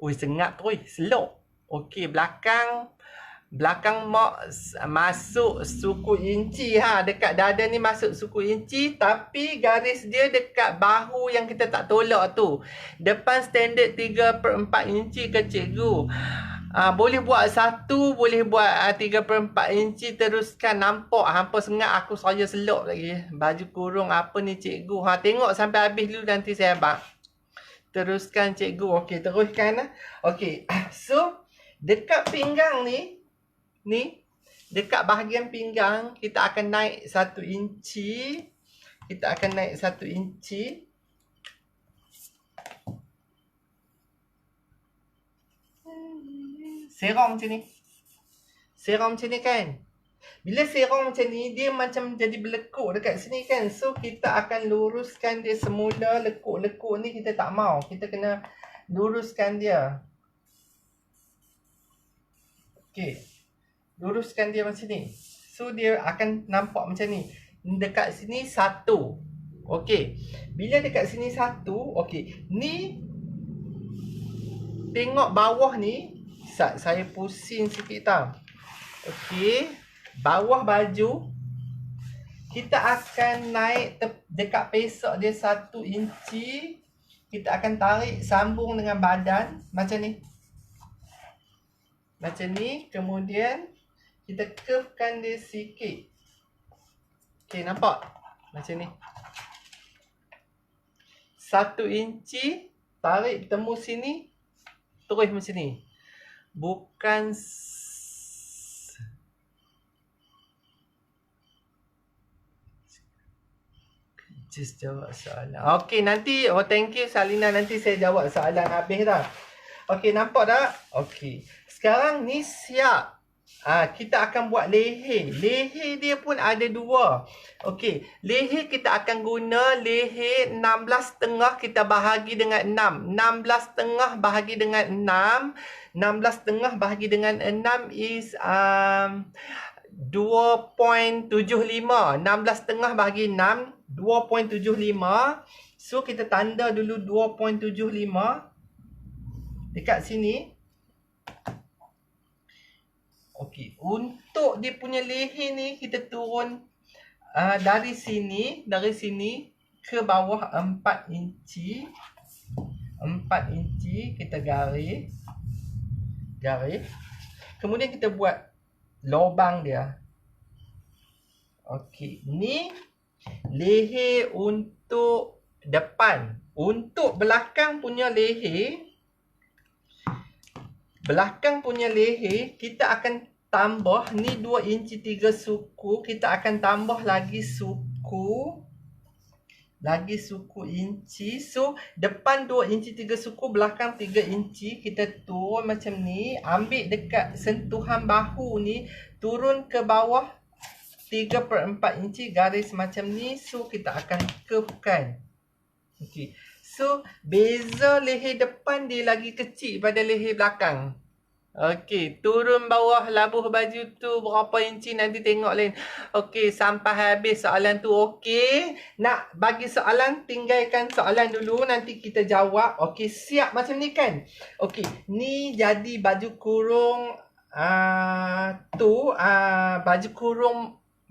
S1: Ui, sengap tu. Selok. Okey, belakang mak masuk suku inci dekat dada ni masuk suku inci, tapi garis dia dekat bahu yang kita tak tolak tu. Depan standard 3/4 inci ke cikgu? Boleh buat 1, boleh buat 3/4 inci teruskan. Nampak hampa sengat aku saya selok lagi. Baju kurung apa ni cikgu? Tengok sampai habis dulu nanti saya abang. Teruskan cikgu. Okey, teruskan. Okey. So, dekat pinggang ni dekat bahagian pinggang kita akan naik 1 inci. Kita akan naik 1 inci. Serong macam ni. Serong macam ni kan. Bila serong macam ni, dia macam jadi berlekuk dekat sini kan. So, kita akan luruskan dia semula. Lekuk-lekuk ni kita tak mau. Kita kena luruskan dia. Okey. Luruskan dia macam ni. So, dia akan nampak macam ni. Dekat sini 1. Okey. Bila dekat sini 1, okey. Ni, tengok bawah ni. Saya pusing sikit tau. Okey. Bawah baju. Kita akan naik dekat pesak dia 1 inci. Kita akan tarik sambung dengan badan. Macam ni. Macam ni. Kemudian kita curvekan dia sikit. Okey, nampak? Macam ni. 1 inci. Tarik temu sini. Terus macam ni. Bukan just jawab soalan. Okey, nanti thank you Salina, nanti saya jawab soalan habis dah. Okey, nampak tak? Okey. Sekarang ni siap. Kita akan buat leher. Leher dia pun ada dua. Okey, leher kita akan guna leher 16.5 kita bahagi dengan 6. 16.5 bahagi dengan 6. 16.5 bahagi dengan 6 is 2.75. 16.5 bahagi 6 2.75. So kita tanda dulu 2.75 dekat sini. Okey, untuk dia punya leher ni kita turun dari sini ke bawah 4 inci. 4 inci kita garis. Kemudian kita buat lubang dia. Okey, ni leher untuk depan. Untuk belakang punya leher, kita akan tambah ni 2 inci 3 suku. Kita akan tambah lagi suku inci. So depan 2 inci 3 suku, belakang 3 inci. Kita turun macam ni, ambil dekat sentuhan bahu ni, turun ke bawah 3/4 inci, garis macam ni. So kita akan curvekan. Okey. So beza leher depan dia lagi kecil pada leher belakang. Okey, turun bawah labuh baju tu berapa inci nanti tengok lain. Okey, sampai habis soalan tu. Okey, nak bagi soalan, tinggalkan soalan dulu, nanti kita jawab. Okey, siap macam ni kan? Okey, ni jadi baju kurung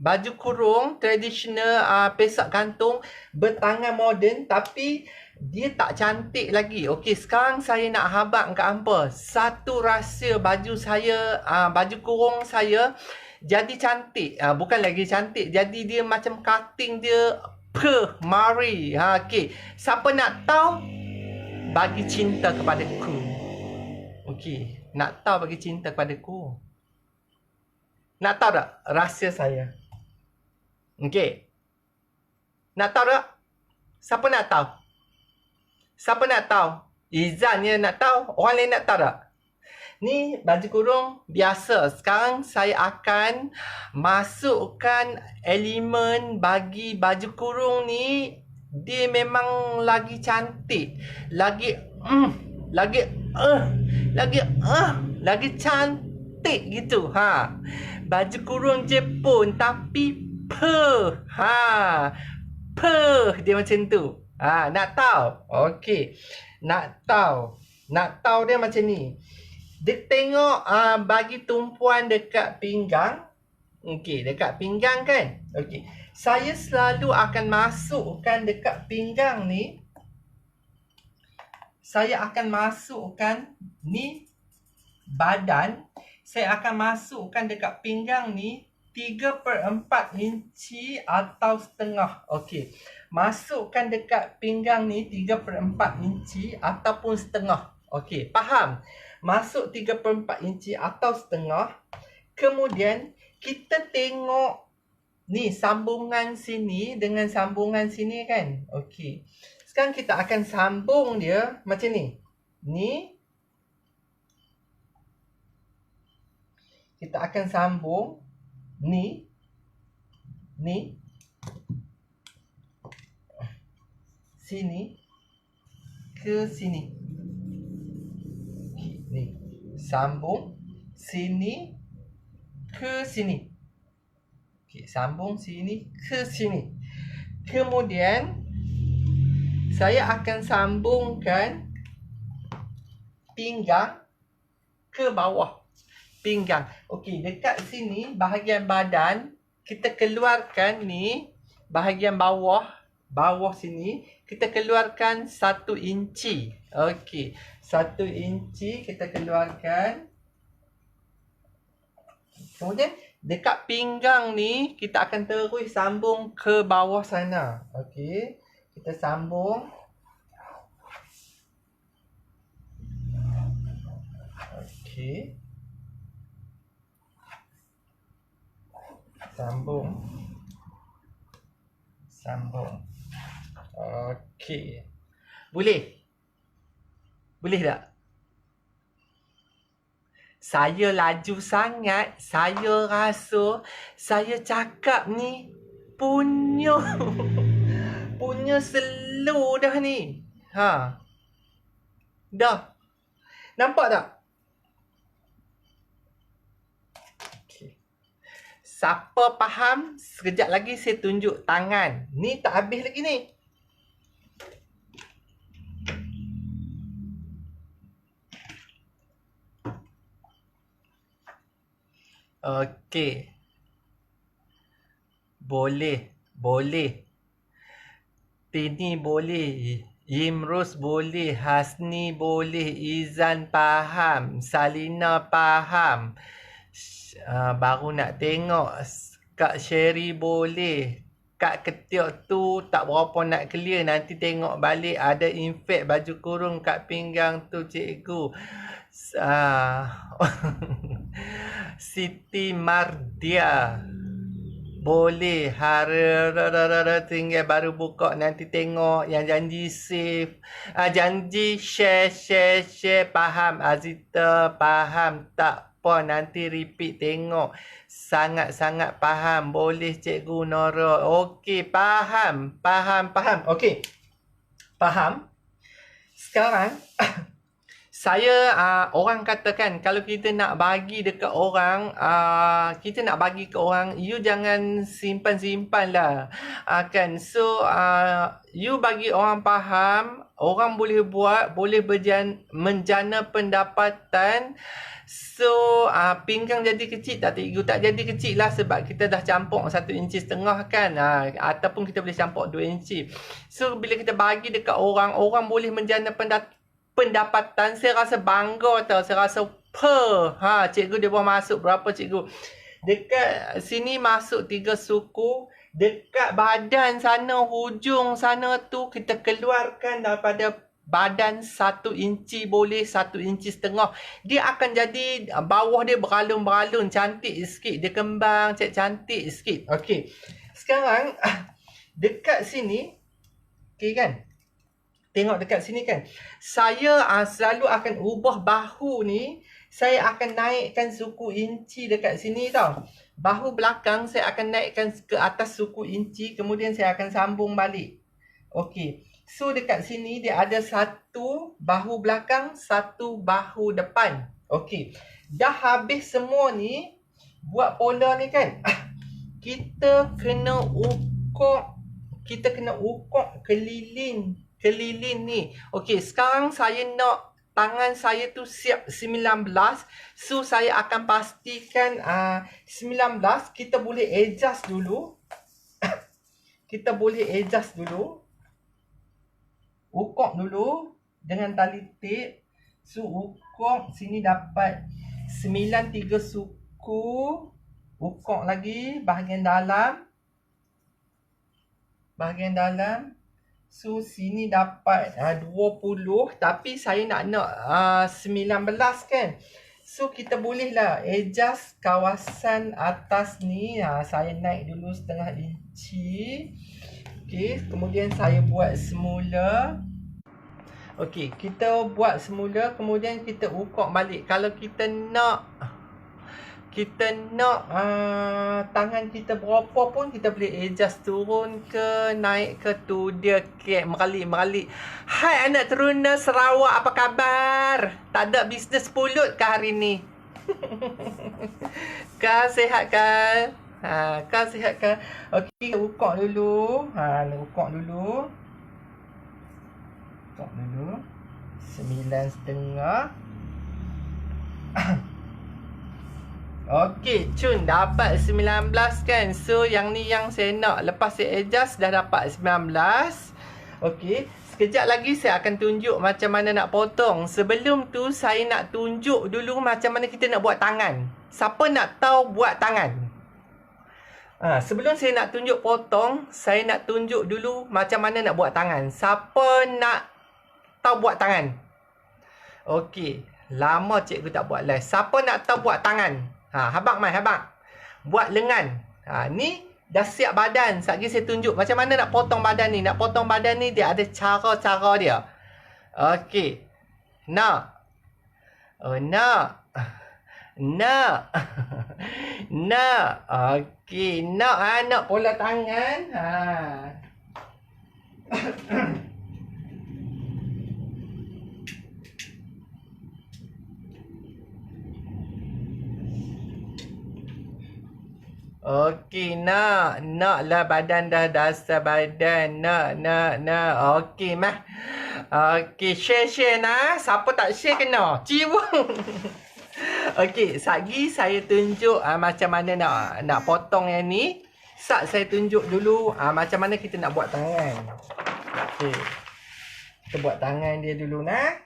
S1: baju kurung tradisional pesak gantung bertangan moden, tapi dia tak cantik lagi. Okey, sekarang saya nak habaq kat hampa satu rahsia baju saya, baju kurung saya jadi cantik. Bukan lagi cantik, jadi dia macam cutting dia mari. Okey, siapa nak tahu, bagi cinta kepadaku. Okey, nak tahu bagi cinta kepadaku. Nak tahu tak rahsia saya? Okey. Nak tahu tak? Siapa nak tahu? Siapa nak tahu? Izan je nak tahu. Orang lain nak tahu tak? Ni baju kurung biasa. Sekarang saya akan masukkan elemen bagi baju kurung ni. Dia memang lagi cantik. Lagi cantik gitu. Baju kurung Jepun tapi dia macam tu. Nak tahu? Okey. Nak tahu dia macam ni. Dia tengok bagi tumpuan dekat pinggang. Okey, dekat pinggang kan? Okey. Saya selalu akan masukkan dekat pinggang ni. Saya akan masukkan ni badan. Saya akan masukkan dekat pinggang ni 3/4 inci atau setengah. Okey. Masukkan dekat pinggang ni 3/4 inci ataupun setengah. Okey, faham? Masuk 3/4 inci atau setengah. Kemudian kita tengok ni sambungan sini dengan sambungan sini kan. Okey. Sekarang kita akan sambung dia macam ni. Ni kita akan sambung ni sini ke sini. Ni sambung sini ke sini. Okey, sambung sini ke sini. Kemudian saya akan sambungkan pinggang ke bawah. Pinggang. Okey, dekat sini bahagian badan kita keluarkan ni bahagian bawah sini kita keluarkan 1 inci. Okey, 1 inci kita keluarkan. Kemudian dekat pinggang ni kita akan terus sambung ke bawah sana. Okey, kita sambung. Okey. Okey. Sambung. Okey. Boleh? Boleh tak? Saya laju sangat. Saya rasa saya cakap ni punya slow dah ni. Ha. Dah. Nampak tak? Okay. Siapa faham? Sekejap lagi saya tunjuk tangan. Ni tak habis lagi ni. Okey. Boleh. Tini boleh. Imrus boleh. Hasni boleh. Izan faham. Salina faham. Baru nak tengok. Kak Sherry boleh. Kak Ketiok tu tak berapa nak clear. Nanti tengok balik ada infect baju kurung kat pinggang tu cikgu. Siti Mardia boleh. Tinggal baru buka. Nanti tengok yang janji save. Janji share. Faham Azita? Faham tak apa? Nanti repeat tengok. Sangat-sangat faham. Boleh cikgu Nora. Okey, faham. Okey. Faham. Sekarang saya orang katakan kalau kita nak bagi dekat orang, kita nak bagi ke orang, you jangan simpan-simpan lah. Kan? So you bagi orang faham, orang boleh buat, boleh menjana pendapatan. So pinggang jadi kecil tak cikgu? Tak jadi kecil lah sebab kita dah campur 1,5 inci kan, ataupun kita boleh campur 2 inci. So bila kita bagi dekat orang, orang boleh menjana pendapatan. Saya rasa bangga tau. Saya rasa cikgu dia buat masuk berapa cikgu? Dekat sini masuk 3 suku. Dekat badan sana, hujung sana tu kita keluarkan daripada badan 1 inci boleh 1,5 inci. Dia akan jadi bawah dia beralun-beralun. Cantik sikit. Dia kembang cantik sikit. Okey. Sekarang dekat sini. Okey kan? Tengok dekat sini kan. Saya selalu akan ubah bahu ni. Saya akan naikkan suku inci dekat sini tau. Bahu belakang saya akan naikkan ke atas suku inci. Kemudian saya akan sambung balik. Okey. So dekat sini dia ada 1 bahu belakang, 1 bahu depan. Okey. Dah habis semua ni. Buat pola ni kan. Kita kena ukur. Keliling ni. Okey, sekarang saya nak tangan saya tu siap 19. So saya akan pastikan 19. Kita boleh adjust dulu. Ukur dulu dengan tali tape. So ukur sini dapat 93 suku. Ukur lagi bahagian dalam. So sini dapat 20. Tapi saya nak 19 kan. So kita bolehlah adjust kawasan atas ni. Saya naik dulu 0,5 inci. Okey, kemudian saya buat semula. Okey, kita buat semula. Kemudian kita ukur balik. Kalau kita nak tangan kita berapa pun kita boleh adjust turun ke naik ke tu dia meralik. Hai anak teruna Sarawak, apa khabar? Tak ada bisnes pulut ke hari ni? Kau sihat kan? Kau sihat kan? Okey, ukur dulu. Ukur dulu. 9,5. Okey, cun dapat 19 kan. So yang ni yang saya nak. Lepas saya adjust dah dapat 19. Okey, sekejap lagi saya akan tunjuk macam mana nak potong. Sebelum tu saya nak tunjuk dulu macam mana kita nak buat tangan. Siapa nak tahu buat tangan? Sebelum saya nak tunjuk potong, saya nak tunjuk dulu macam mana nak buat tangan. Siapa nak tahu buat tangan? Okey, Lama cikgu tak buat live. Siapa nak tahu buat tangan? Habang mai, habang. Buat lengan. Ni dah siap badan. Sekejap lagi saya tunjuk macam mana nak potong badan ni. Nak potong badan ni dia ada cara-cara dia. Okey. Nak. Oh, nak. Nak. Nak. Okey. Nak, nak pola tangan. Okey, nak lah badan dah dasar badan. Nak. Okey, mah. Okey, share nah. Siapa tak share kena ciwung. Okey, sekejap saya tunjuk macam mana nak potong yang ni. Saya tunjuk dulu macam mana kita nak buat tangan. Okey. Kita buat tangan dia dulu nah.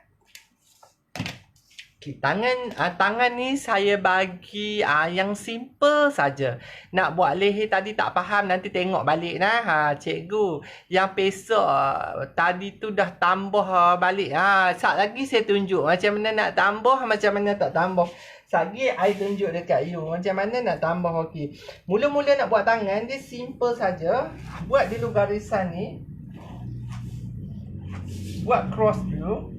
S1: Okay, tangan ni saya bagi yang simple saja. Nak buat leher tadi tak faham, nanti tengok balik nah. Cikgu yang pesok tadi tu dah tambah balik. Sat lagi saya tunjuk macam mana nak tambah, macam mana tak tambah. Sat lagi I tunjuk dekat you macam mana nak tambah. Okey. Mula-mula nak buat tangan dia simple saja. Buat dulu garisan ni. Buat cross dulu.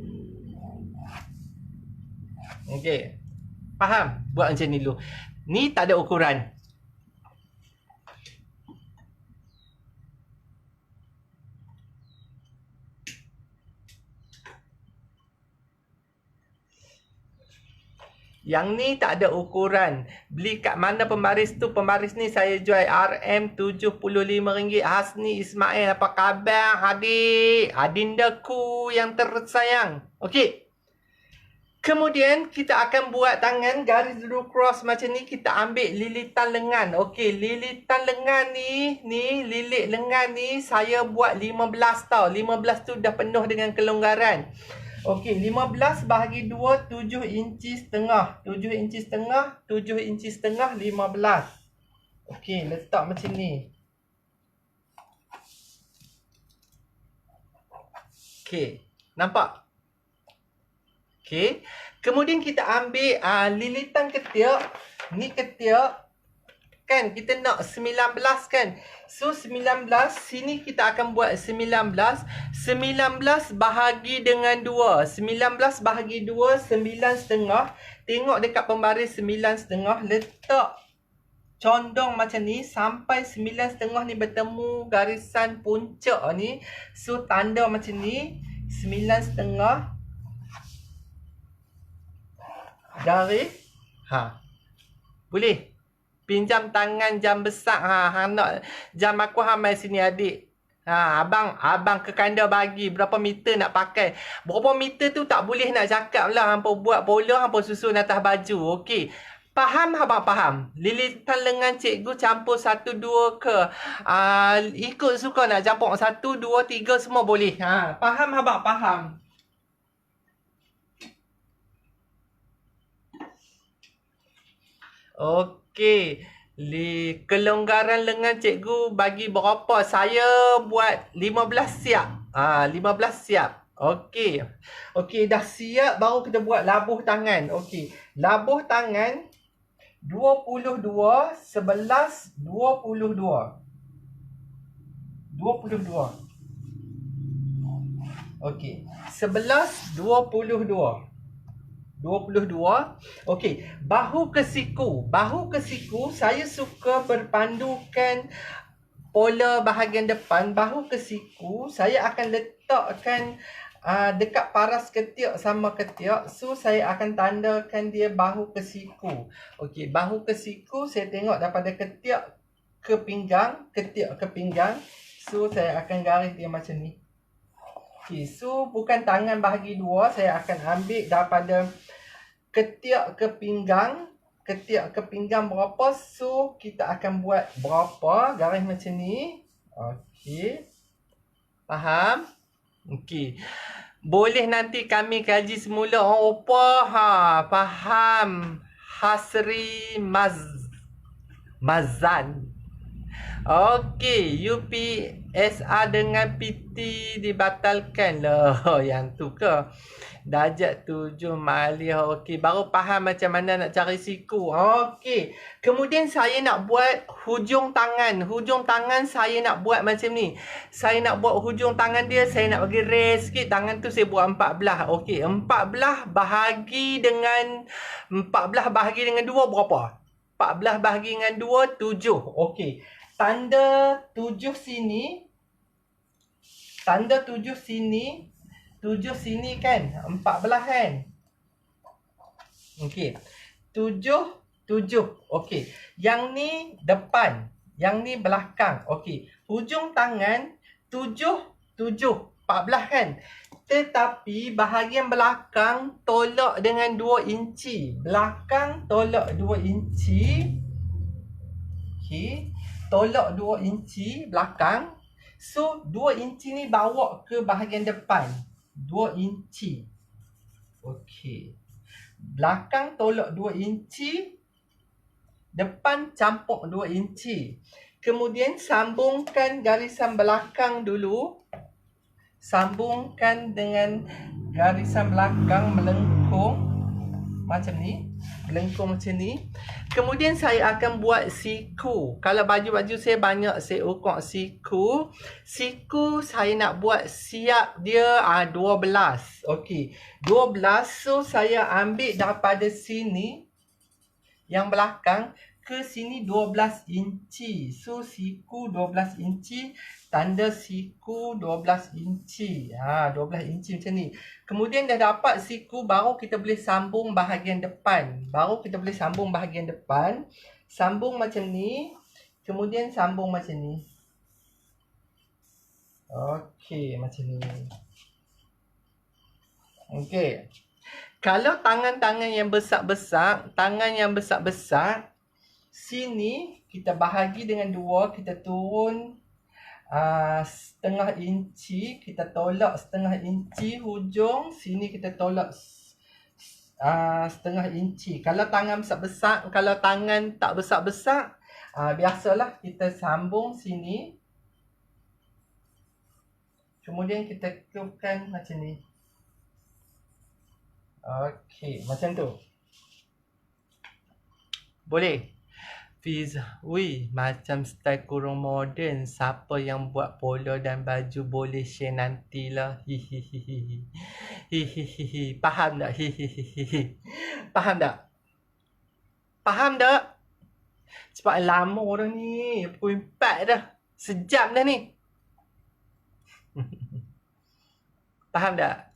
S1: Okey. Faham? Buat macam ni dulu. Ni tak ada ukuran. Yang ni tak ada ukuran. Beli kat mana pembaris tu? Pembaris ni saya jual RM75. Hasni Ismail, apa khabar adik? Adindaku yang tersayang. Okey. Kemudian kita akan buat tangan garis dulu cross macam ni. Kita ambil lilitan lengan. Okey, lilitan lengan ni lilit lengan ni saya buat 15 tau. 15 tu dah penuh dengan kelonggaran. Okey, 15 bahagi 2 7 inci setengah. 7 inci setengah, 7 inci setengah 15. Okey, letak macam ni. Okey, nampak? Okey. Kemudian kita ambil lilitan ketiak. Ni ketiak. Kan kita nak 19 kan. So 19 sini kita akan buat 19. 19 bahagi dengan 2. 19 bahagi 2 9,5. Tengok dekat pembaris 9,5. Letak condong macam ni sampai 9,5 ni bertemu garisan puncak ni. So tanda macam ni 9,5 garis. Boleh. Pinjam tangan jam besar. Nak jam aku mai sini adik. Abang ke kanda bagi berapa meter nak pakai. Berapa meter tu tak boleh nak cakap lah. Hampa buat pola, hampa susun atas baju. Okey. Faham abang faham? Lilitan lengan cikgu campur 1 2 ke? Ikut suka nak campur 1 2 3 semua boleh. Faham abang faham? Okey. Kelonggaran lengan cikgu bagi berapa? Saya buat 15 siap. 15 siap. Okey. Okey, dah siap baru kita buat labuh tangan. Okey. Labuh tangan 22 11 22. 22. Okey. 11 22. 22. Okey, bahu ke siku. Bahu ke siku saya suka berpandukan pola bahagian depan. Bahu ke siku saya akan letakkan dekat paras ketiak sama ketiak. So saya akan tandakan dia bahu ke siku. Okey, bahu ke siku saya tengok daripada ketiak ke pinggang, ketiak ke pinggang. So saya akan garis dia macam ni. Okey, so bukan tangan bahagi 2, saya akan ambil daripada ketiak ke pinggang. Ketiak ke pinggang berapa, so kita akan buat berapa garis macam ni. Okey. Faham? Okey. Boleh nanti kami kaji semula. Faham. Hasri Mazan. Okey, SA dengan PT dibatalkan lah. Yang tu ke? Darjat 7 malih. Okey, baru faham macam mana nak cari siku. Okey. Kemudian saya nak buat hujung tangan. Hujung tangan saya nak buat macam ni. Saya nak buat hujung tangan dia, saya nak bagi raise sikit. Tangan tu saya buat 14. Okey, 14 bahagi dengan 2 berapa? 14 bahagi dengan 2, 7. Okey. Tanda 7 sini. Tanda 7 sini. 7 sini kan? 14 kan? Okey. 7, 7. Okey. Yang ni depan. Yang ni belakang. Okey. Hujung tangan 7, 7. 14 kan? Tetapi bahagian belakang tolak dengan 2 inci. Belakang tolak 2 inci. Okey. Tolak 2 inci belakang. So, 2 inci ni bawa ke bahagian depan. 2 inci. Okey. Belakang tolak 2 inci. Depan campur 2 inci. Kemudian sambungkan garisan belakang dulu. Sambungkan dengan garisan belakang melengkung. Macam ni. Melengkung macam ni. Kemudian saya akan buat siku. Kalau baju-baju saya banyak saya ukur siku. Siku saya nak buat siap dia 12. Okey. 12. So saya ambil daripada sini. Yang belakang. Ke sini 12 inci. So siku 12 inci. Tanda siku 12 inci. 12 inci macam ni. Kemudian dah dapat siku, baru kita boleh sambung bahagian depan. Sambung macam ni. Kemudian sambung macam ni. Okey, macam ni. Okey. Kalau tangan-tangan yang besar-besar, sini kita bahagi dengan 2, kita turun setengah inci, kita tolak setengah inci hujung, sini kita tolak setengah inci. Kalau tangan besar-besar, kalau tangan tak besar-besar, biasalah kita sambung sini. Kemudian kita keluarkan macam ni. Okey, macam tu. Boleh? Fiza, macam style kurung moden. Siapa yang buat polo dan baju boleh share nantilah. Hihihihi. Hihihihi. Faham tak? Hihihihi. Faham tak? Faham tak? Cepat lama dah ni. Pukul 4 dah. Sejam dah ni. Faham tak?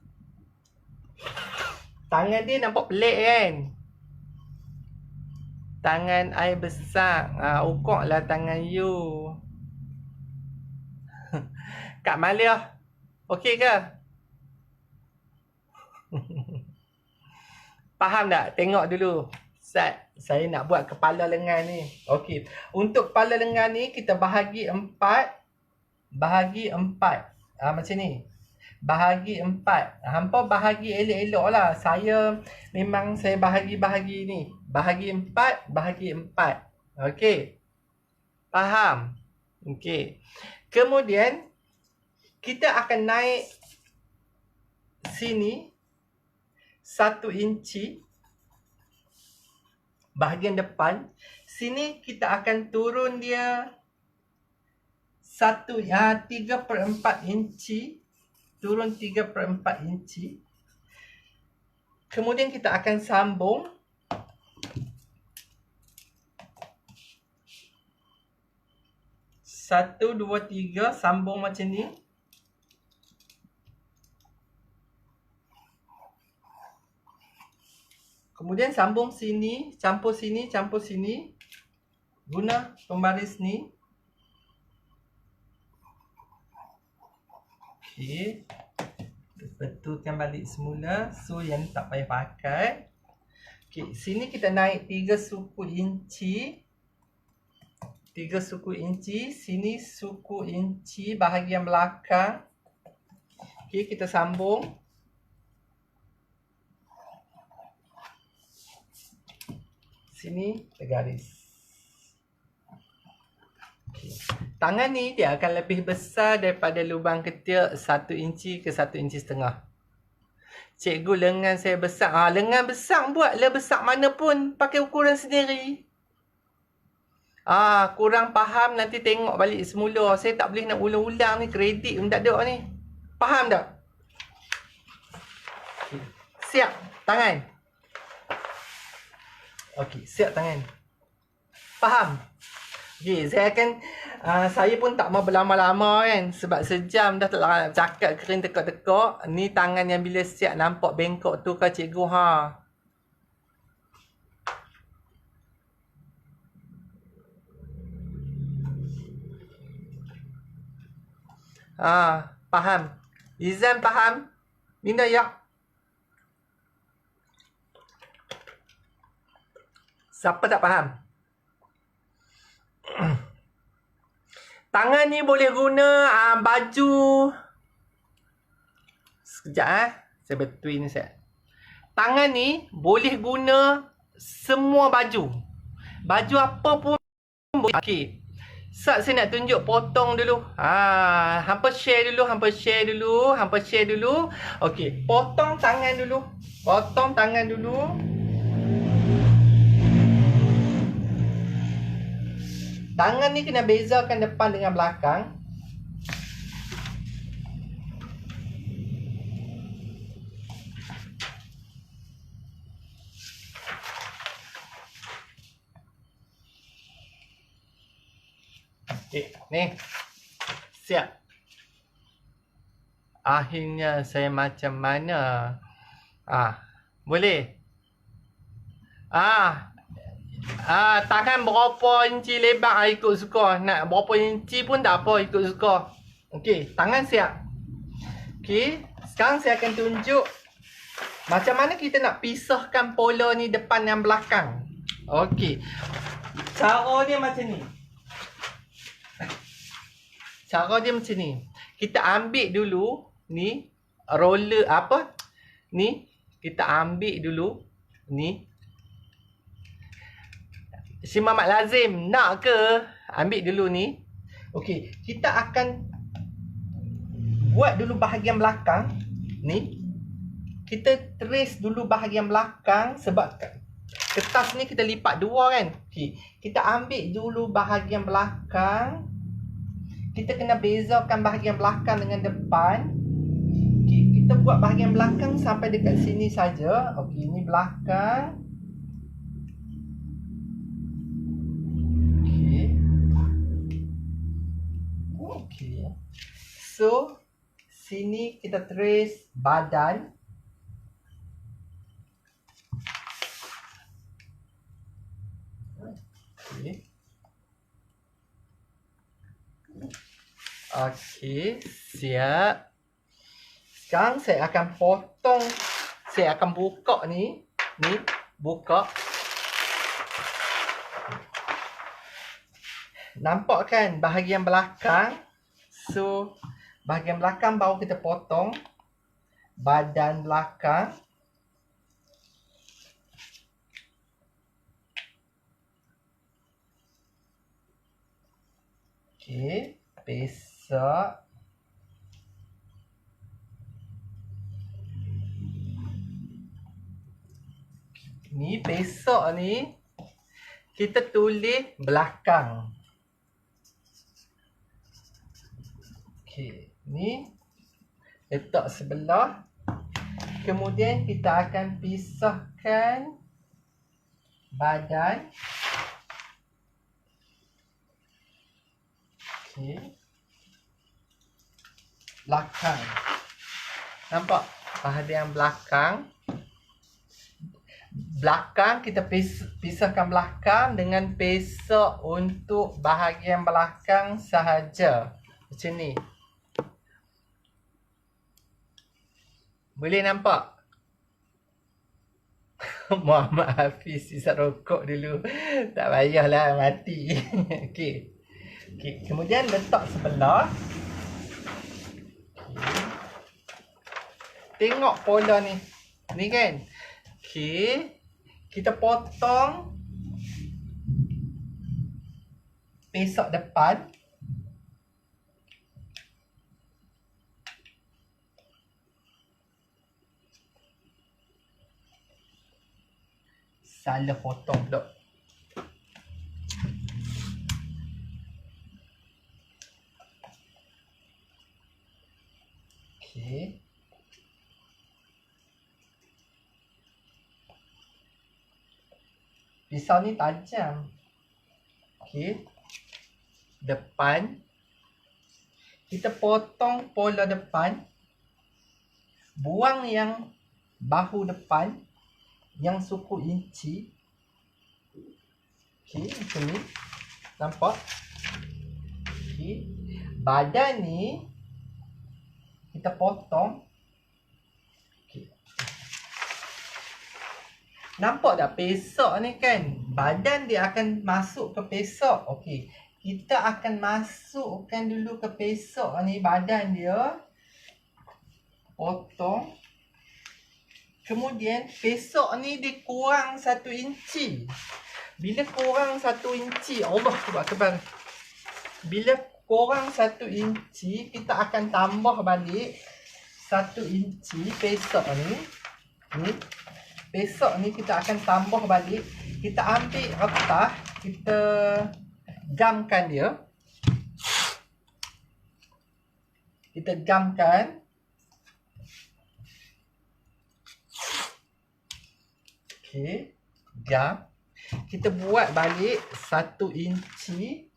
S1: Tangan dia nampak pelik kan? Tangan I besar. Ukur lah tangan you. Kak Malia, okey ke? Faham tak? Tengok dulu. Saya nak buat kepala lengan ni. Okey. Untuk kepala lengan ni, kita bahagi 4. Macam ni. Bahagi 4. Hampa bahagi elok-elok lah. Saya bahagi ni. Bahagi 4. Okey. Faham? Okey. Kemudian, kita akan naik sini 1 inci. Bahagian depan. Sini kita akan turun dia 3/4 inci. Turun 3/4 inci. Kemudian kita akan sambung. Satu, dua, tiga. Sambung macam ni. Kemudian sambung sini. Campur sini. Guna pembaris ni. Okey. Betulkan balik semula. So yang ni tak payah pakai. Okey, sini kita naik 3 suku inci. 3 suku inci. Sini suku inci bahagian belakang. Okey, kita sambung. Sini kita garis. Okey. Tangan ni dia akan lebih besar daripada lubang ketiak 1 inci ke 1 inci setengah. Cikgu, lengan saya besar. Lengan besar buatlah besar mana pun. Pakai ukuran sendiri. Kurang faham nanti tengok balik semula. Saya tak boleh nak ulang-ulang ni. Kredit pun tak ada ni. Faham tak? Siap tangan. Okey, siap tangan. Faham? Okey, saya pun tak mau berlama-lama kan. Sebab sejam dah tak nak cakap kering tekak-tekak. Ni tangan yang bila siap nampak bengkok tu kah cikgu faham. Izan faham? Minda ya. Siapa tak faham? Tangan ni boleh guna baju. Sekejap saya betulin ni saya. Tangan ni boleh guna semua baju. Baju apa pun boleh. Okey. Saya nak tunjuk potong dulu. Hampa share dulu. Okey, potong tangan dulu. Tangan ni kena bezakan depan dengan belakang. Okey, ni. Siap. Akhirnya saya macam mana? Boleh? Tangan berapa inci lebar ikut suka. Nak berapa inci pun tak apa, ikut suka. Okey, tangan siap. Okey, sekarang saya akan tunjuk macam mana kita nak pisahkan pola ni depan dan belakang. Okey. Cara dia macam ni. Kita ambil dulu ni roller ni. Kita ambil dulu ni. Si Mamat Lazim nak ke? Ambil dulu ni. Okey, kita akan buat dulu bahagian belakang ni. Kita trace dulu bahagian belakang sebab kertas ni kita lipat dua kan. Okey, kita ambil dulu bahagian belakang. Kita kena bezakan bahagian belakang dengan depan. Okey, kita buat bahagian belakang sampai dekat sini saja. Okey, ini belakang. Okey. So, sini kita trace badan. Okey. Okey, siap. Sekarang saya akan potong. Saya akan buka ni. Ni, buka. Nampak kan bahagian belakang? So, bahagian belakang baru kita potong. Badan belakang. Okey, besar. Ni besok ni kita tulis belakang. Okey, ni letak sebelah. Kemudian kita akan pisahkan badan. Okey. Belakang. Nampak bahagian belakang. Belakang kita pisahkan belakang dengan pesok untuk bahagian belakang sahaja. Macam ni. Boleh nampak? Muhammad Hafiz isap rokok dulu. Tak payahlah mati. Okey. Okey, kemudian letak sebelah. Okay. Tengok pola ni. Ni kan? Okey. Kita potong. pesok depan. Salah potong pula. Okey. Pisau ni tajam. Okey. Depan. Kita potong pola depan. Buang yang bahu depan. Yang suku inci. Okey, macam ni. Nampak? Okey. Badan ni kita potong. Okey. Nampak tak pesok ni kan? Badan dia akan masuk ke pesok. Okey. Kita akan masukkan dulu ke pesok ni badan dia. Potong. Kemudian pesok ni dia kurang 1 inci. Bila kurang 1 inci, Allah Akbar. Bila kurang 1 inci, kita akan tambah balik 1 inci pesok ni. Ni. Pesok ni kita akan tambah balik. Kita ambil retah, kita gamkan dia. Kita gamkan. Okey, gam. Kita buat balik 1 inci.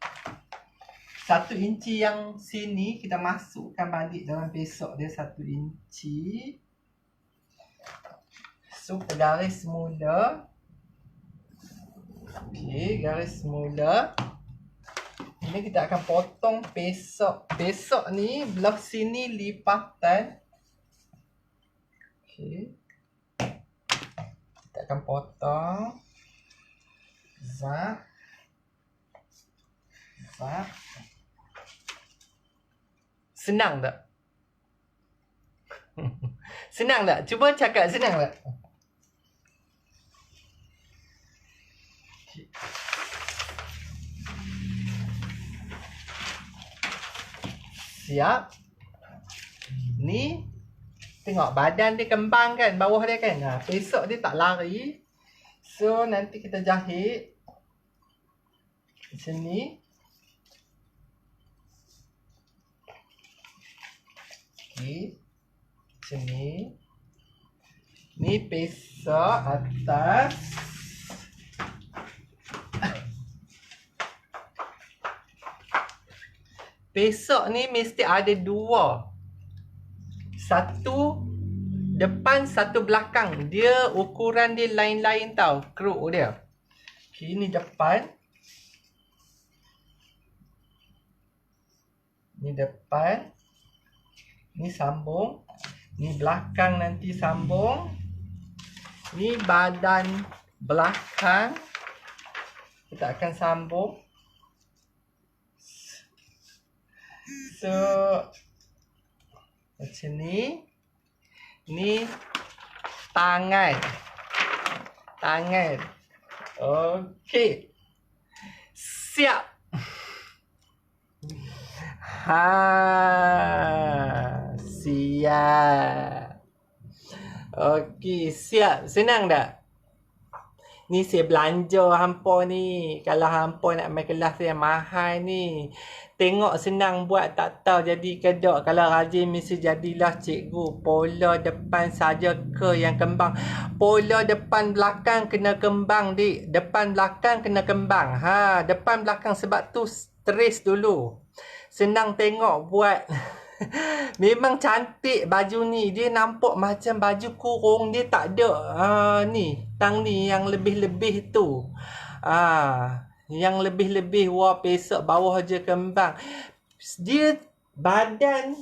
S1: 1 inci yang sini kita masukkan balik dalam pesok dia 1 inci. So, ke garis mula. Okey, garis mula. Ini kita akan potong pesok. Pesok ni belah sini lipatan. Okey. Kita akan potong. Zap. Zap. Senang tak? Senang tak? Cuba cakap senang tak? Siap. Ni tengok badan dia kembang kan, bawah dia kan. Pesok dia tak lari. So nanti kita jahit macam ni. Okey. Macam ni. Ni pesok atas. Pesok ni mesti ada 2. Satu depan, satu belakang. Dia ukuran dia lain-lain tau. Keruk dia. Okay, ni depan. Ni depan. Ni sambung. Ni belakang nanti sambung. Ni badan belakang. Kita akan sambung. So, macam ni. Ni tangan. Tangan. Okey. Siap. Siap. Okey, siap. Senang tak? Ni saya belanja hampa ni. Kalau hampa nak main kelas yang mahal ni. Tengok senang buat tak tahu jadi ke tak. Kalau rajin mesti jadilah cikgu. Pola depan saja ke yang kembang. Pola depan belakang kena kembang dik. Depan belakang kena kembang. Depan belakang sebab tu trace dulu. Senang tengok buat. Memang cantik baju ni. Dia nampak macam baju kurung. Dia tak ada. Ni. Tang ni yang lebih-lebih tu. Yang lebih-lebih. Wah, pesok bawah je kembang. Dia badan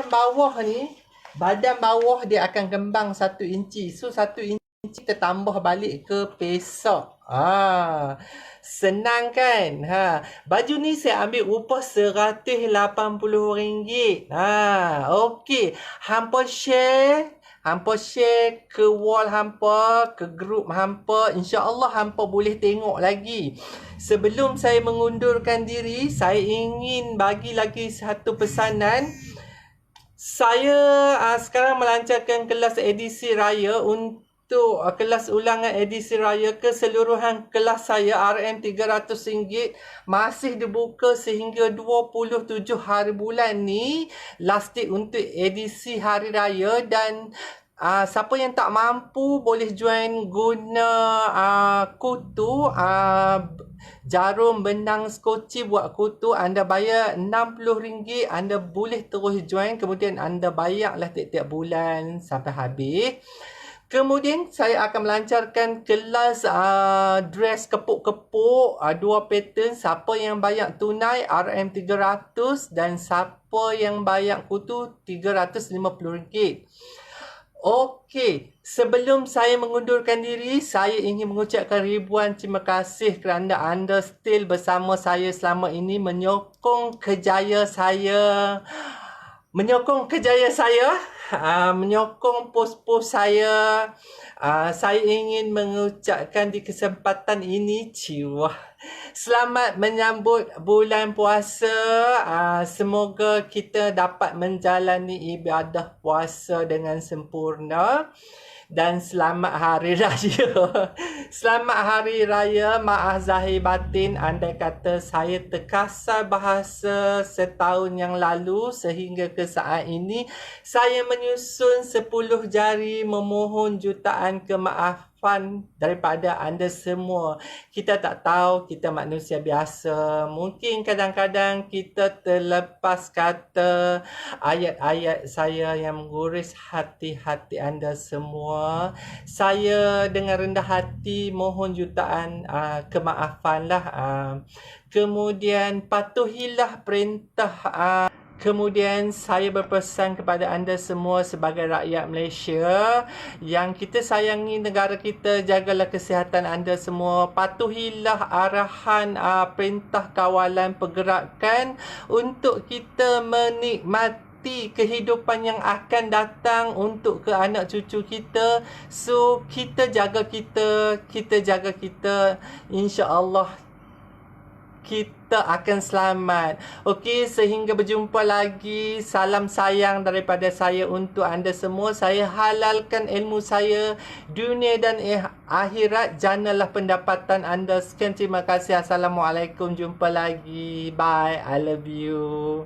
S1: bawah ni. Badan bawah dia akan kembang 1 inci. So, 1 inci kita tambah balik ke pesok. Senang kan? Baju ni saya ambil upah RM180. Okey. Hampa share Hampa share ke wall hampa, ke grup hampa. InsyaAllah hampa boleh tengok lagi. Sebelum saya mengundurkan diri, saya ingin bagi lagi satu pesanan. Saya sekarang melancarkan kelas edisi raya untuk kelas ulangan edisi raya keseluruhan kelas saya RM300 masih dibuka sehingga 27 hari bulan ni, last date untuk edisi hari raya. Dan siapa yang tak mampu boleh join guna kutu jarum benang skoci buat kutu. Anda bayar RM60, anda boleh terus join, kemudian anda bayarlah tiap-tiap bulan sampai habis. Kemudian saya akan melancarkan kelas dress kepuk-kepuk 2 pattern. Siapa yang bayar tunai RM300 dan siapa yang bayar kutu RM350. Okey, sebelum saya mengundurkan diri, saya ingin mengucapkan ribuan terima kasih kerana anda still bersama saya selama ini, menyokong kejayaan saya, menyokong post-post saya. Saya ingin mengucapkan di kesempatan ini, selamat menyambut bulan puasa. Semoga kita dapat menjalani ibadah puasa dengan sempurna. Dan selamat Hari Raya. Selamat Hari Raya. Maaf zahir batin andai kata saya terkasar bahasa setahun yang lalu sehingga ke saat ini. Saya menyusun 10 jari memohon jutaan kemaafan daripada anda semua. Kita tak tahu, kita manusia biasa. Mungkin kadang-kadang kita terlepas kata ayat-ayat saya yang menggores hati-hati anda semua. Saya dengan rendah hati mohon jutaan kemaafan lah. Kemudian patuhilah perintah. Kemudian saya berpesan kepada anda semua sebagai rakyat Malaysia yang kita sayangi negara kita, jagalah kesihatan anda semua. Patuhilah arahan perintah kawalan pergerakan untuk kita menikmati kehidupan yang akan datang untuk ke anak cucu kita. So kita jaga kita jaga kita, insya-Allah kita akan selamat. Okey, sehingga berjumpa lagi. Salam sayang daripada saya untuk anda semua. Saya halalkan ilmu saya dunia dan akhirat. Janalah pendapatan anda. Sekian, terima kasih. Assalamualaikum. Jumpa lagi. Bye. I love you.